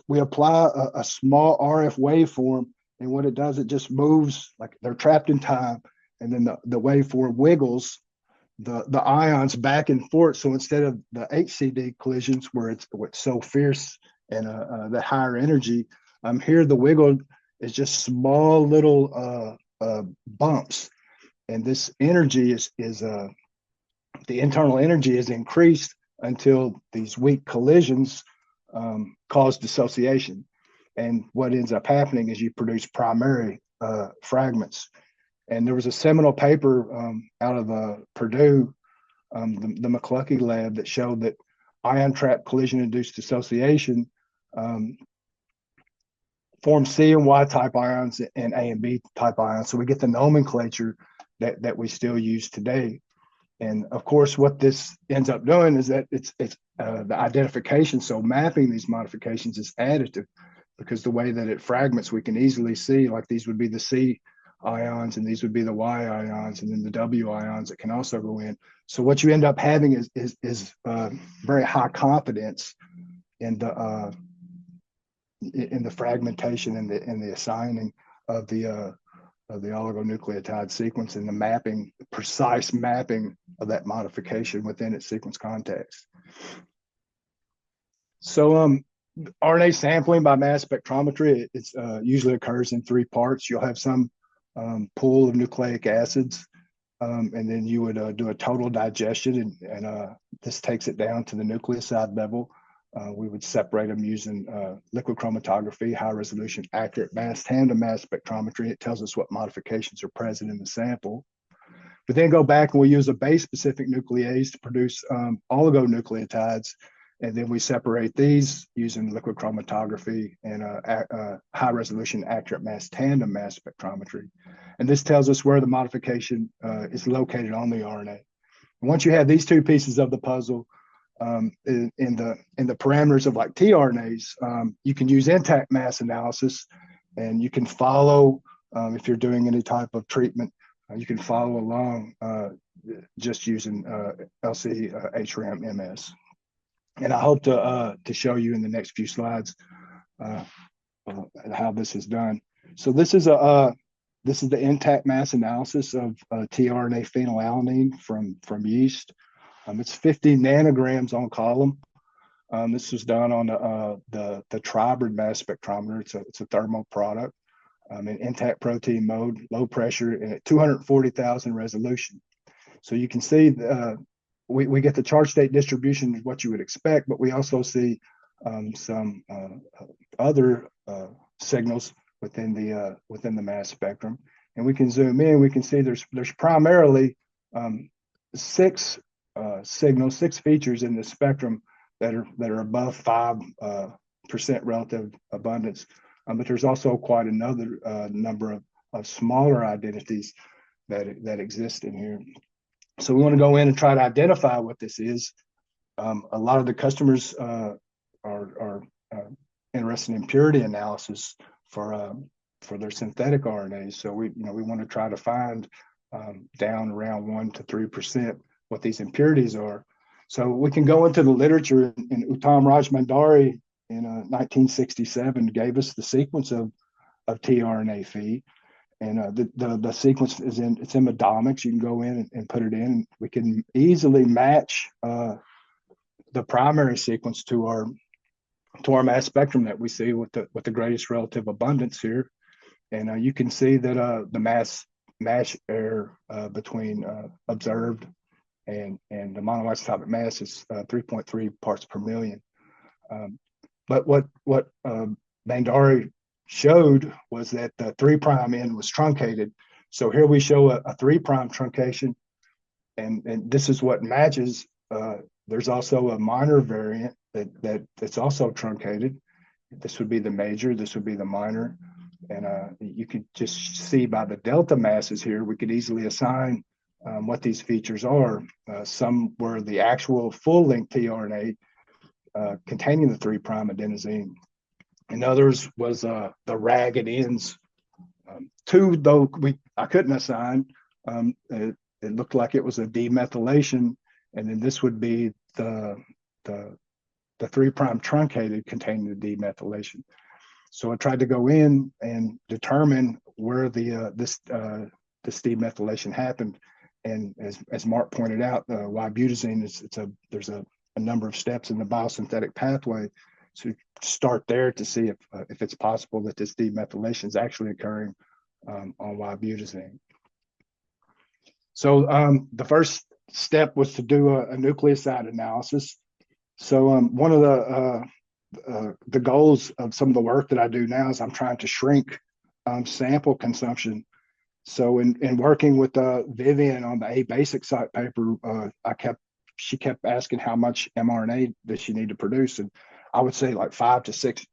We apply a small RF waveform, and what it does, it just moves like they're trapped in time, and then the waveform wiggles the ions back and forth. So instead of the HCD collisions where it's so fierce and the higher energy, here the wiggle is just small little bumps, and this energy is the internal energy is increased until these weak collisions cause dissociation. And what ends up happening is you produce primary fragments. And there was a seminal paper out of Purdue, the McCluskey lab, that showed that ion trap collision-induced dissociation forms C and Y type ions and A and B type ions. So we get the nomenclature that we still use today. And of course, what this ends up doing is that it's the identification. So mapping these modifications is additive, because the way that it fragments, we can easily see, like these would be the C ions and these would be the Y ions, and then the W ions that can also go in. So what you end up having is very high confidence in the fragmentation and the assigning of the oligonucleotide sequence, and the mapping, the precise mapping of that modification within its sequence context. So RNA sampling by mass spectrometry, it's usually occurs in three parts. You'll have some pool of nucleic acids, and then you would do a total digestion, and this takes it down to the nucleoside level. We would separate them using liquid chromatography, high resolution, accurate mass tandem mass spectrometry. It tells us what modifications are present in the sample. But then go back and we use a base specific nuclease to produce oligonucleotides. And then we separate these using liquid chromatography and high resolution, accurate mass tandem mass spectrometry. And this tells us where the modification is located on the RNA. And once you have these two pieces of the puzzle, in the parameters of like tRNAs, you can use intact mass analysis, and you can follow, if you're doing any type of treatment, you can follow along just using LC-HRAM-MS. And I hope to show you in the next few slides how this is done. So this is the intact mass analysis of tRNA phenylalanine from yeast. It's 50 nanograms on column. This was done on the Tribrid mass spectrometer. It's a thermal product in intact protein mode, low pressure, and at 240,000 resolution. So you can see we get the charge state distribution is what you would expect, but we also see some other signals within the mass spectrum. And we can zoom in. We can see there's primarily six signals, six features in the spectrum that are above 5% relative abundance. But there's also quite another number of smaller identities that exist in here. So we want to go in and try to identify what this is. A lot of the customers are interested in purity analysis for their synthetic RNAs. So we want to try to find down around 1 to 3% what these impurities are. So we can go into the literature, and Uttam Raj Mandari in 1967 gave us the sequence of tRNA-Phe. And the sequence is in Medomics. You can go in and put it in. And we can easily match the primary sequence to our mass spectrum that we see with the greatest relative abundance here. And you can see that the mass error between observed and the monoisotopic mass is 3.3 parts per million. But what Mandari showed was that the 3' end was truncated. So here we show a 3' truncation, and this is what matches. There's also a minor variant that's also truncated. This would be the major, this would be the minor. And you could just see by the delta masses here, we could easily assign what these features are. Some were the actual full-length tRNA containing the 3' adenosine, and others was the ragged ends. Two, though, I couldn't assign. It looked like it was a demethylation, and then this would be the the 3' truncated containing the demethylation. So I tried to go in and determine where this demethylation happened. And as Mark pointed out, Y-butazine there's a number of steps in the biosynthetic pathway. So start there to see if it's possible that this demethylation is actually occurring on Y-butazine. So the first step was to do a nucleoside analysis. So one of the goals of some of the work that I do now is I'm trying to shrink sample consumption. So in working with Vivian on the A-basic site paper, she kept asking how much mRNA does she need to produce, and I would say like 5 to 6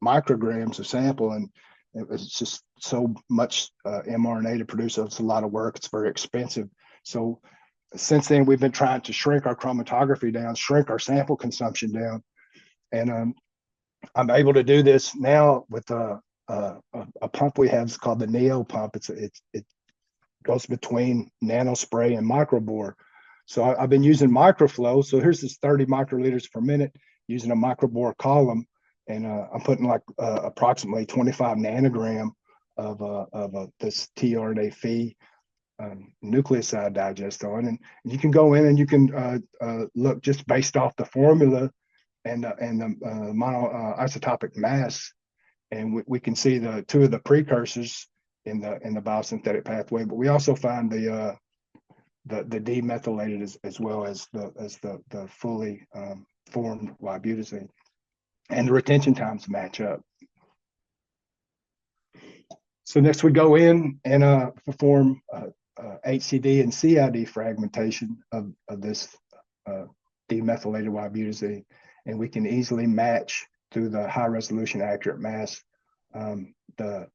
micrograms of sample, and it was just so much mRNA to produce. So it's a lot of work. It's very expensive. So since then, we've been trying to shrink our chromatography down, shrink our sample consumption down, and I'm able to do this now with a pump we have. It's called the Neo pump. It goes between nanospray and microbore. So I've been using microflow. So here's this 30 microliters per minute using a microbore column, and I'm putting like approximately 25 nanogram of this tRNA Phi nucleoside digest on, and you can go in and you can look just based off the formula and the monoisotopic mass, and we can see the 2 of the precursors in the biosynthetic pathway, but we also find the demethylated as well as the fully formed Y-butazine, and the retention times match up. So next we go in and perform HCD and CID fragmentation of this demethylated Y-butazine, and we can easily match through the high resolution accurate mass the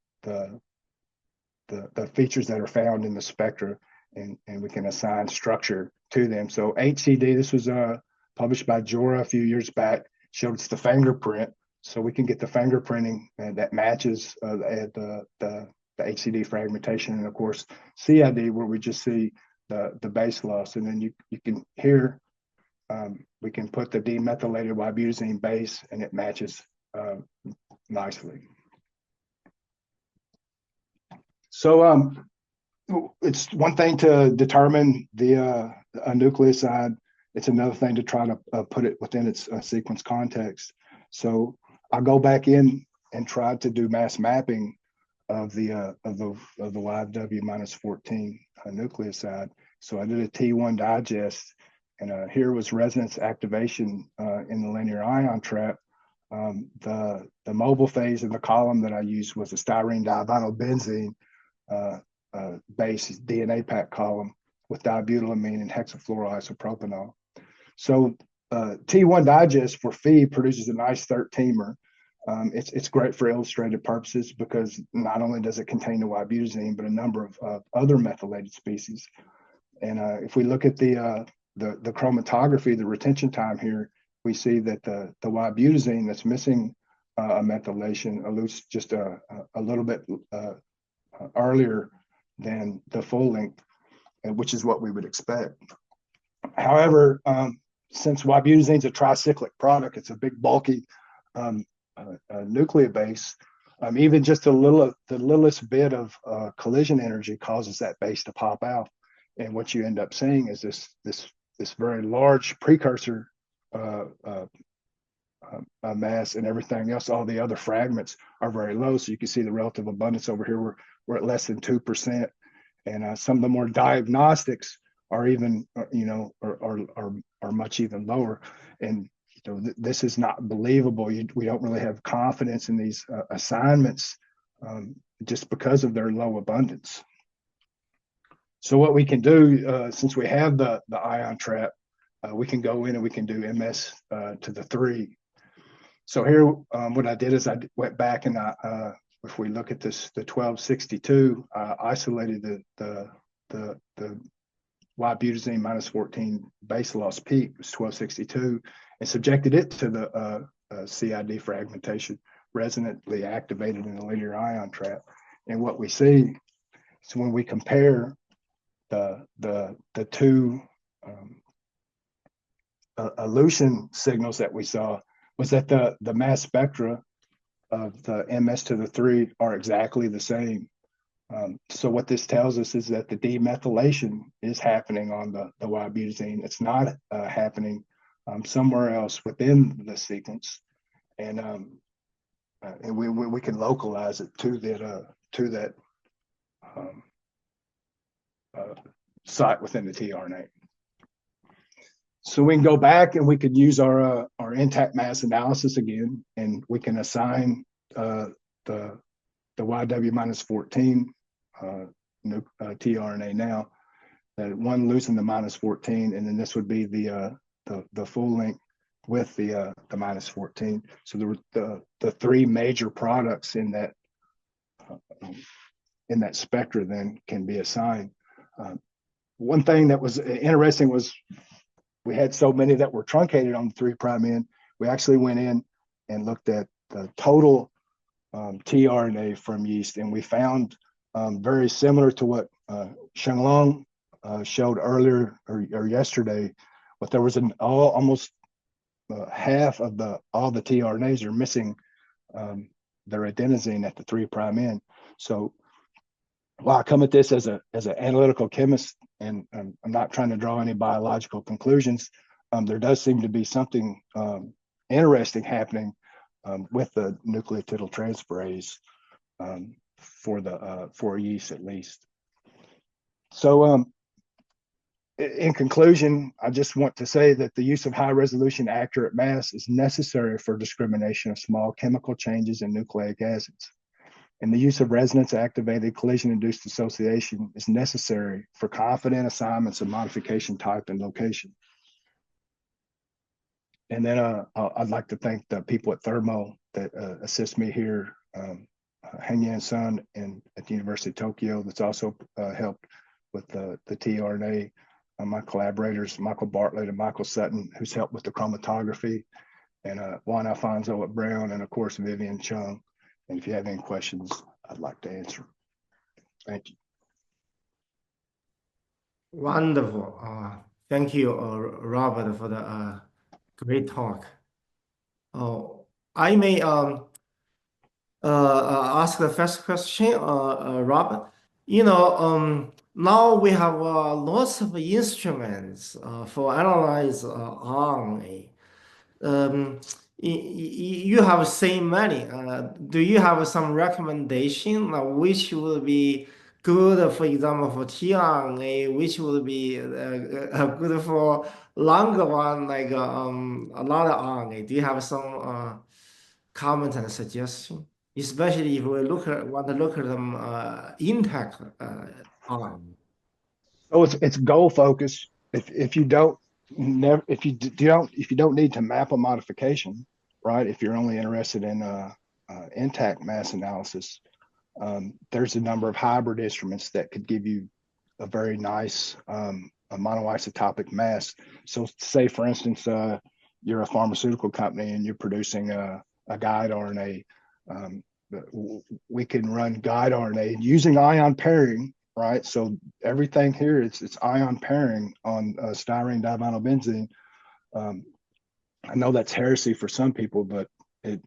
features that are found in the spectra, and we can assign structure to them. So HCD, this was published by Jora a few years back, showed it's the fingerprint, so we can get the fingerprinting that matches the HCD fragmentation, and of course CID, where we just see the base loss, and then you can here we can put the demethylated Y-butazine base, and it matches nicely. So it's one thing to determine a nucleoside. It's another thing to try to put it within its sequence context. So I go back in and try to do mass mapping of the YW-14 nucleoside. So I did a T1 digest, and here was resonance activation in the linear ion trap. The mobile phase in the column that I used was a styrene divinyl benzene base DNA pack column with dibutylamine and hexafluoroisopropanol. So T1 digest for Phi produces a nice 13mer. It's great for illustrative purposes because not only does it contain the Y-butazine, but a number of other methylated species. And if we look at the chromatography, the retention time here, we see that the Y-butazine that's missing a methylation elutes just a little bit earlier than the full length, which is what we would expect. However, since Y-butazine is a tricyclic product, it's a big bulky nucleobase. Even just the littlest bit of collision energy causes that base to pop out, and what you end up seeing is this very large precursor mass, and everything else, all the other fragments are very low. So you can see the relative abundance over here. We're at less than 2%, and some of the more diagnostics are even are much even lower. And this is not believable. We don't really have confidence in these assignments just because of their low abundance. So what we can do, since we have the ion trap, we can go in and we can do MS to the 3. So here, what I did is I went back and if we look at this, the 1262, isolated the Y-butazine -14 base loss peak was 1262, and subjected it to the CID fragmentation, resonantly activated in the linear ion trap. And what we see is when we compare the two elution signals that we saw, was that the mass spectra of the MS to the 3 are exactly the same. So what this tells us is that the demethylation is happening on the Y-butazine. It's not happening somewhere else within the sequence, and we can localize it to that site within the tRNA. So we can go back and we could use our intact mass analysis again, and we can assign the YW minus 14 tRNA now. That one losing the minus 14, and then this would be the full length with the minus 14. So there were the 3 major products in that spectra then can be assigned. One thing that was interesting was we had so many that were truncated on the 3' end. We actually went in and looked at the total tRNA from yeast, and we found very similar to what Shenglong showed earlier or yesterday, but there was almost half of all the tRNAs are missing their adenosine at the 3' end. So while I come at this as an analytical chemist, and I'm not trying to draw any biological conclusions, there does seem to be something interesting happening with the nucleotidyltransferase for yeast at least. So in conclusion, I just want to say that the use of high resolution accurate mass is necessary for discrimination of small chemical changes in nucleic acids. And the use of resonance activated collision induced association is necessary for confident assignments of modification type and location. And then I'd like to thank the people at Thermo that assist me here, Heng-Yan Sun and at the University of Tokyo, that's also helped with the tRNA. My collaborators, Michael Bartlett and Michael Sutton, who's helped with the chromatography, and Juan Alfonso at Brown, and of course, Vivian Chung. And if you have any questions, I'd like to answer. Thank you. Wonderful. Thank you, Robert, for the great talk. I may ask the first question, Robert. Now we have lots of instruments for analyze RNA. You have seen many. Do you have some recommendation which will be good, for example, for tRNA, which will be good for longer one, like a lot of RNA? Do you have some comment and suggestion? Especially if we want to look at them intact RNA. So it's goal focus. If you don't need to map a modification, right? If you're only interested in intact mass analysis, there's a number of hybrid instruments that could give you a very nice a monoisotopic mass. So say, for instance, you're a pharmaceutical company and you're producing a guide RNA. We can run guide RNA using ion pairing, right? So everything here, it's ion pairing on styrene divinylbenzene. I know that's heresy for some people, but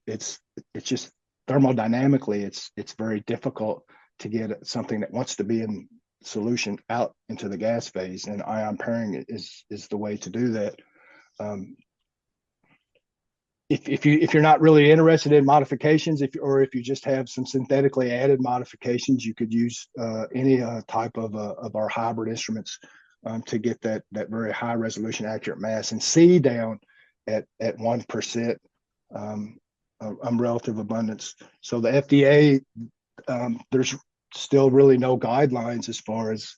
it's just thermodynamically, it's very difficult to get something that wants to be in solution out into the gas phase, and ion pairing is the way to do that. If you're not really interested in modifications, if you just have some synthetically added modifications, you could use any type of our hybrid instruments to get that very high resolution accurate mass and see down at 1% relative abundance. So the FDA, there's still really no guidelines as far as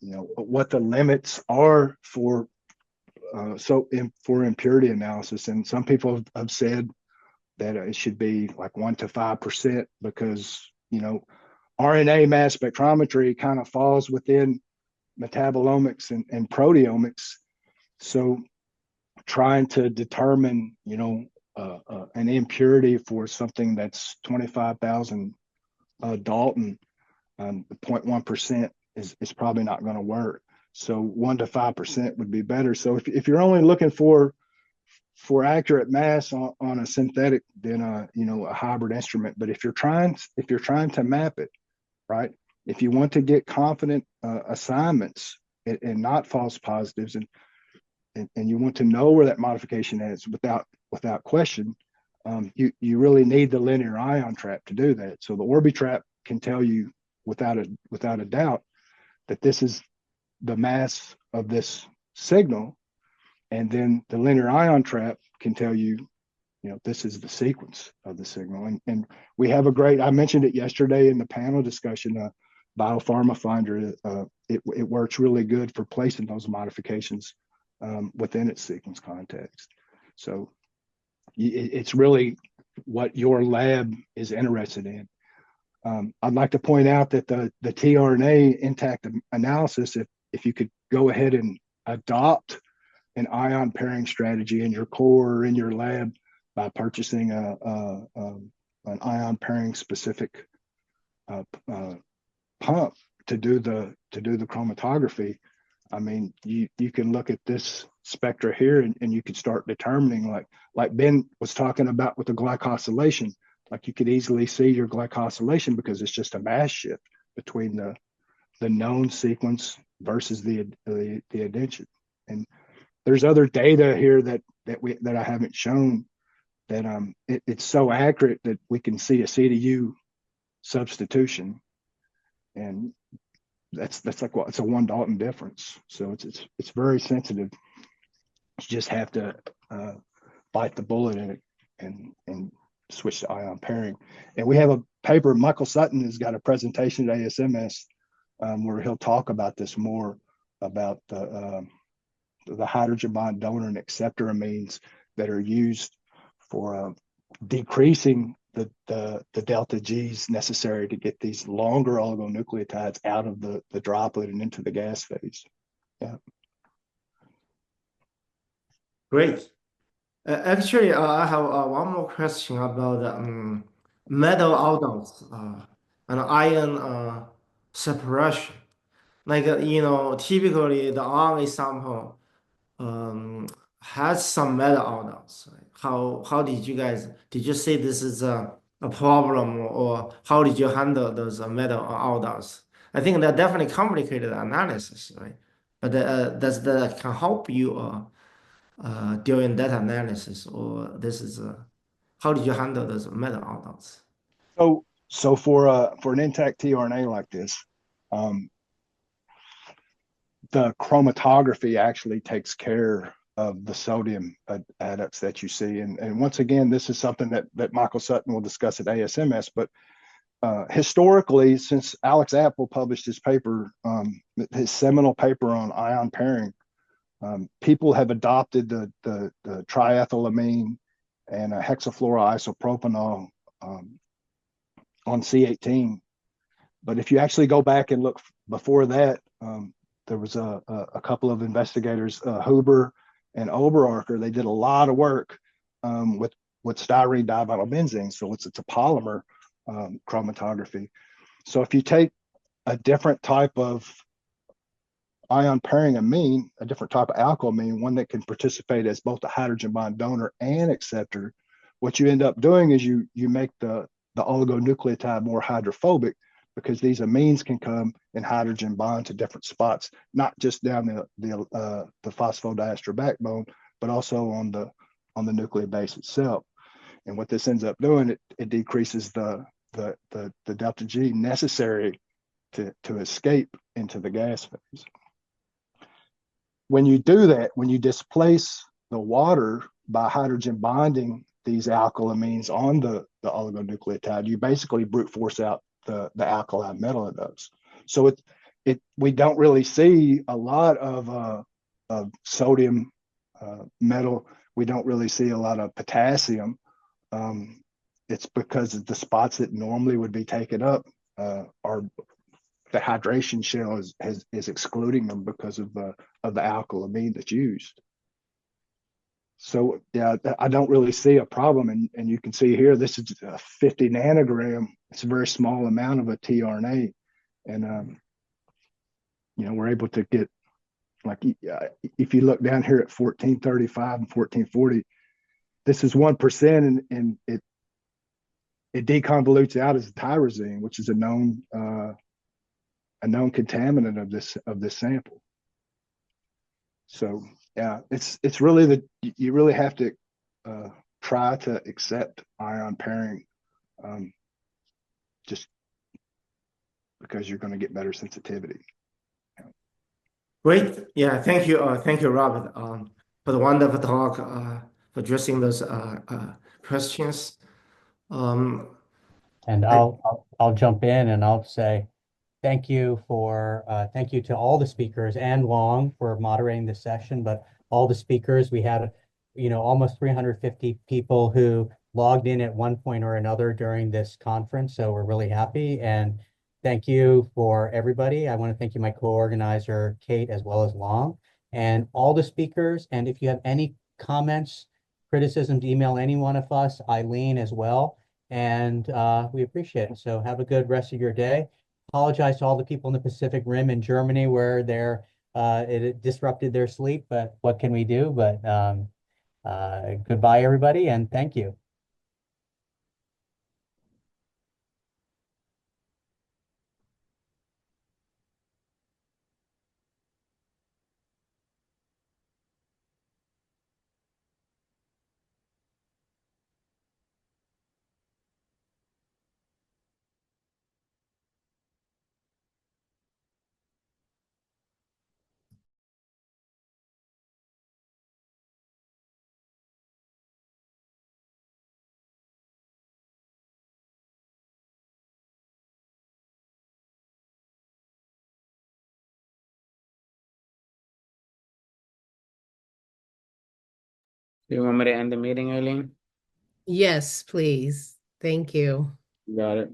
what the limits are for impurity analysis, and some people have said that it should be like 1 to 5%, because RNA mass spectrometry kind of falls within metabolomics and proteomics. So trying to determine an impurity for something that's 25,000 Dalton, 0.1% is probably not going to work. So 1 to 5% would be better. So if you're only looking for for accurate mass on a synthetic than a hybrid instrument. But if you're trying to map it, right? If you want to get confident assignments and not false positives, and you want to know where that modification is without question, you really need the linear ion trap to do that. So the Orbitrap can tell you without a doubt that this is the mass of this signal, and then the linear ion trap can tell you, this is the sequence of the signal. And we have I mentioned it yesterday in the panel discussion, Biopharma Finder. It works really good for placing those modifications within its sequence context. So it's really what your lab is interested in. I'd like to point out that the tRNA intact analysis, if you could go ahead and adopt an ion pairing strategy in your core or in your lab by purchasing an ion pairing specific pump to do the chromatography. I mean, you can look at this spectra here and you could start determining, like Ben was talking about with the glycosylation, like you could easily see your glycosylation because it's just a mass shift between the known sequence versus the addition. And there's other data here that I haven't shown that it's so accurate that we can see a C/U substitution, and that's like what it's a 1 Dalton difference. So it's very sensitive. You just have to bite the bullet in it and switch to ion pairing. And we have a paper. Michael Sutton has got a presentation at ASMS where he'll talk about this more, about the hydrogen bond donor and acceptor amines that are used for decreasing the delta G's necessary to get these longer oligonucleotides out of the droplet and into the gas phase. Yeah. Great. Actually, I have one more question about metal aldons and ion separation. Like, typically the RNA sample has some metal aldons. How did you say this is a problem, or how did you handle those metal aldons? I think that definitely complicated analysis, right? But does that can help you during data analysis, or this is how did you handle those metal aldons? So for an intact tRNA like this, the chromatography actually takes care of the sodium adducts that you see. And once again, this is something that Michael Sutton will discuss at ASMS. But historically, since Alex Apple published his paper, his seminal paper on ion pairing, people have adopted the triethylamine and hexafluoroisopropanol on C18. But if you actually go back and look before that, there was a couple of investigators, Huber and Oberarcher. They did a lot of work with styrene divinylbenzene. So it's a polymer chromatography. So if you take a different type of ion pairing amine, a different type of alkylamine, one that can participate as both a hydrogen bond donor and acceptor, what you end up doing is you make the oligonucleotide more hydrophobic, because these amines can come in hydrogen bond to different spots, not just down the phosphodiester backbone, but also on the nuclear base itself. And what this ends up doing, it decreases the delta G necessary to escape into the gas phase. When you do that, when you displace the water by hydrogen bonding these alkylamines on the oligonucleotide, you basically brute force out the alkali metal of those. So we don't really see a lot of sodium metal. We don't really see a lot of potassium. It's because the spots that normally would be taken up are the hydration shell is excluding them because of the alkylamine that's used. So yeah, I don't really see a problem. And you can see here, this is a 50 nanogram. It's a very small amount of a tRNA. And, we're able to get, like, if you look down here at 1435 and 1440, this is 1%, and it deconvolutes out as tyrosine, which is a known contaminant of this sample. So yeah, it's really you really have to try to accept ion pairing, just because you're going to get better sensitivity. Great. Yeah, thank you, Robert, for the wonderful talk, for addressing those questions. And I'll jump in and I'll say thank you to all the speakers and Long for moderating this session, but all the speakers. We had, almost 350 people who logged in at one point or another during this conference. So we're really happy. And thank you for everybody. I want to thank you, my co-organizer, Kate, as well as Long, and all the speakers. And if you have any comments, criticisms, email any one of us, Eileen as well. And we appreciate it. So have a good rest of your day. Apologize to all the people in the Pacific Rim in Germany where it disrupted their sleep, but what can we do? But goodbye, everybody, and thank you. Do you want me to end the meeting, Eileen? Yes, please. Thank you. You got it.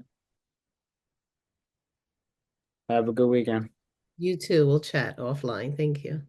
Have a good weekend. You too. We'll chat offline. Thank you.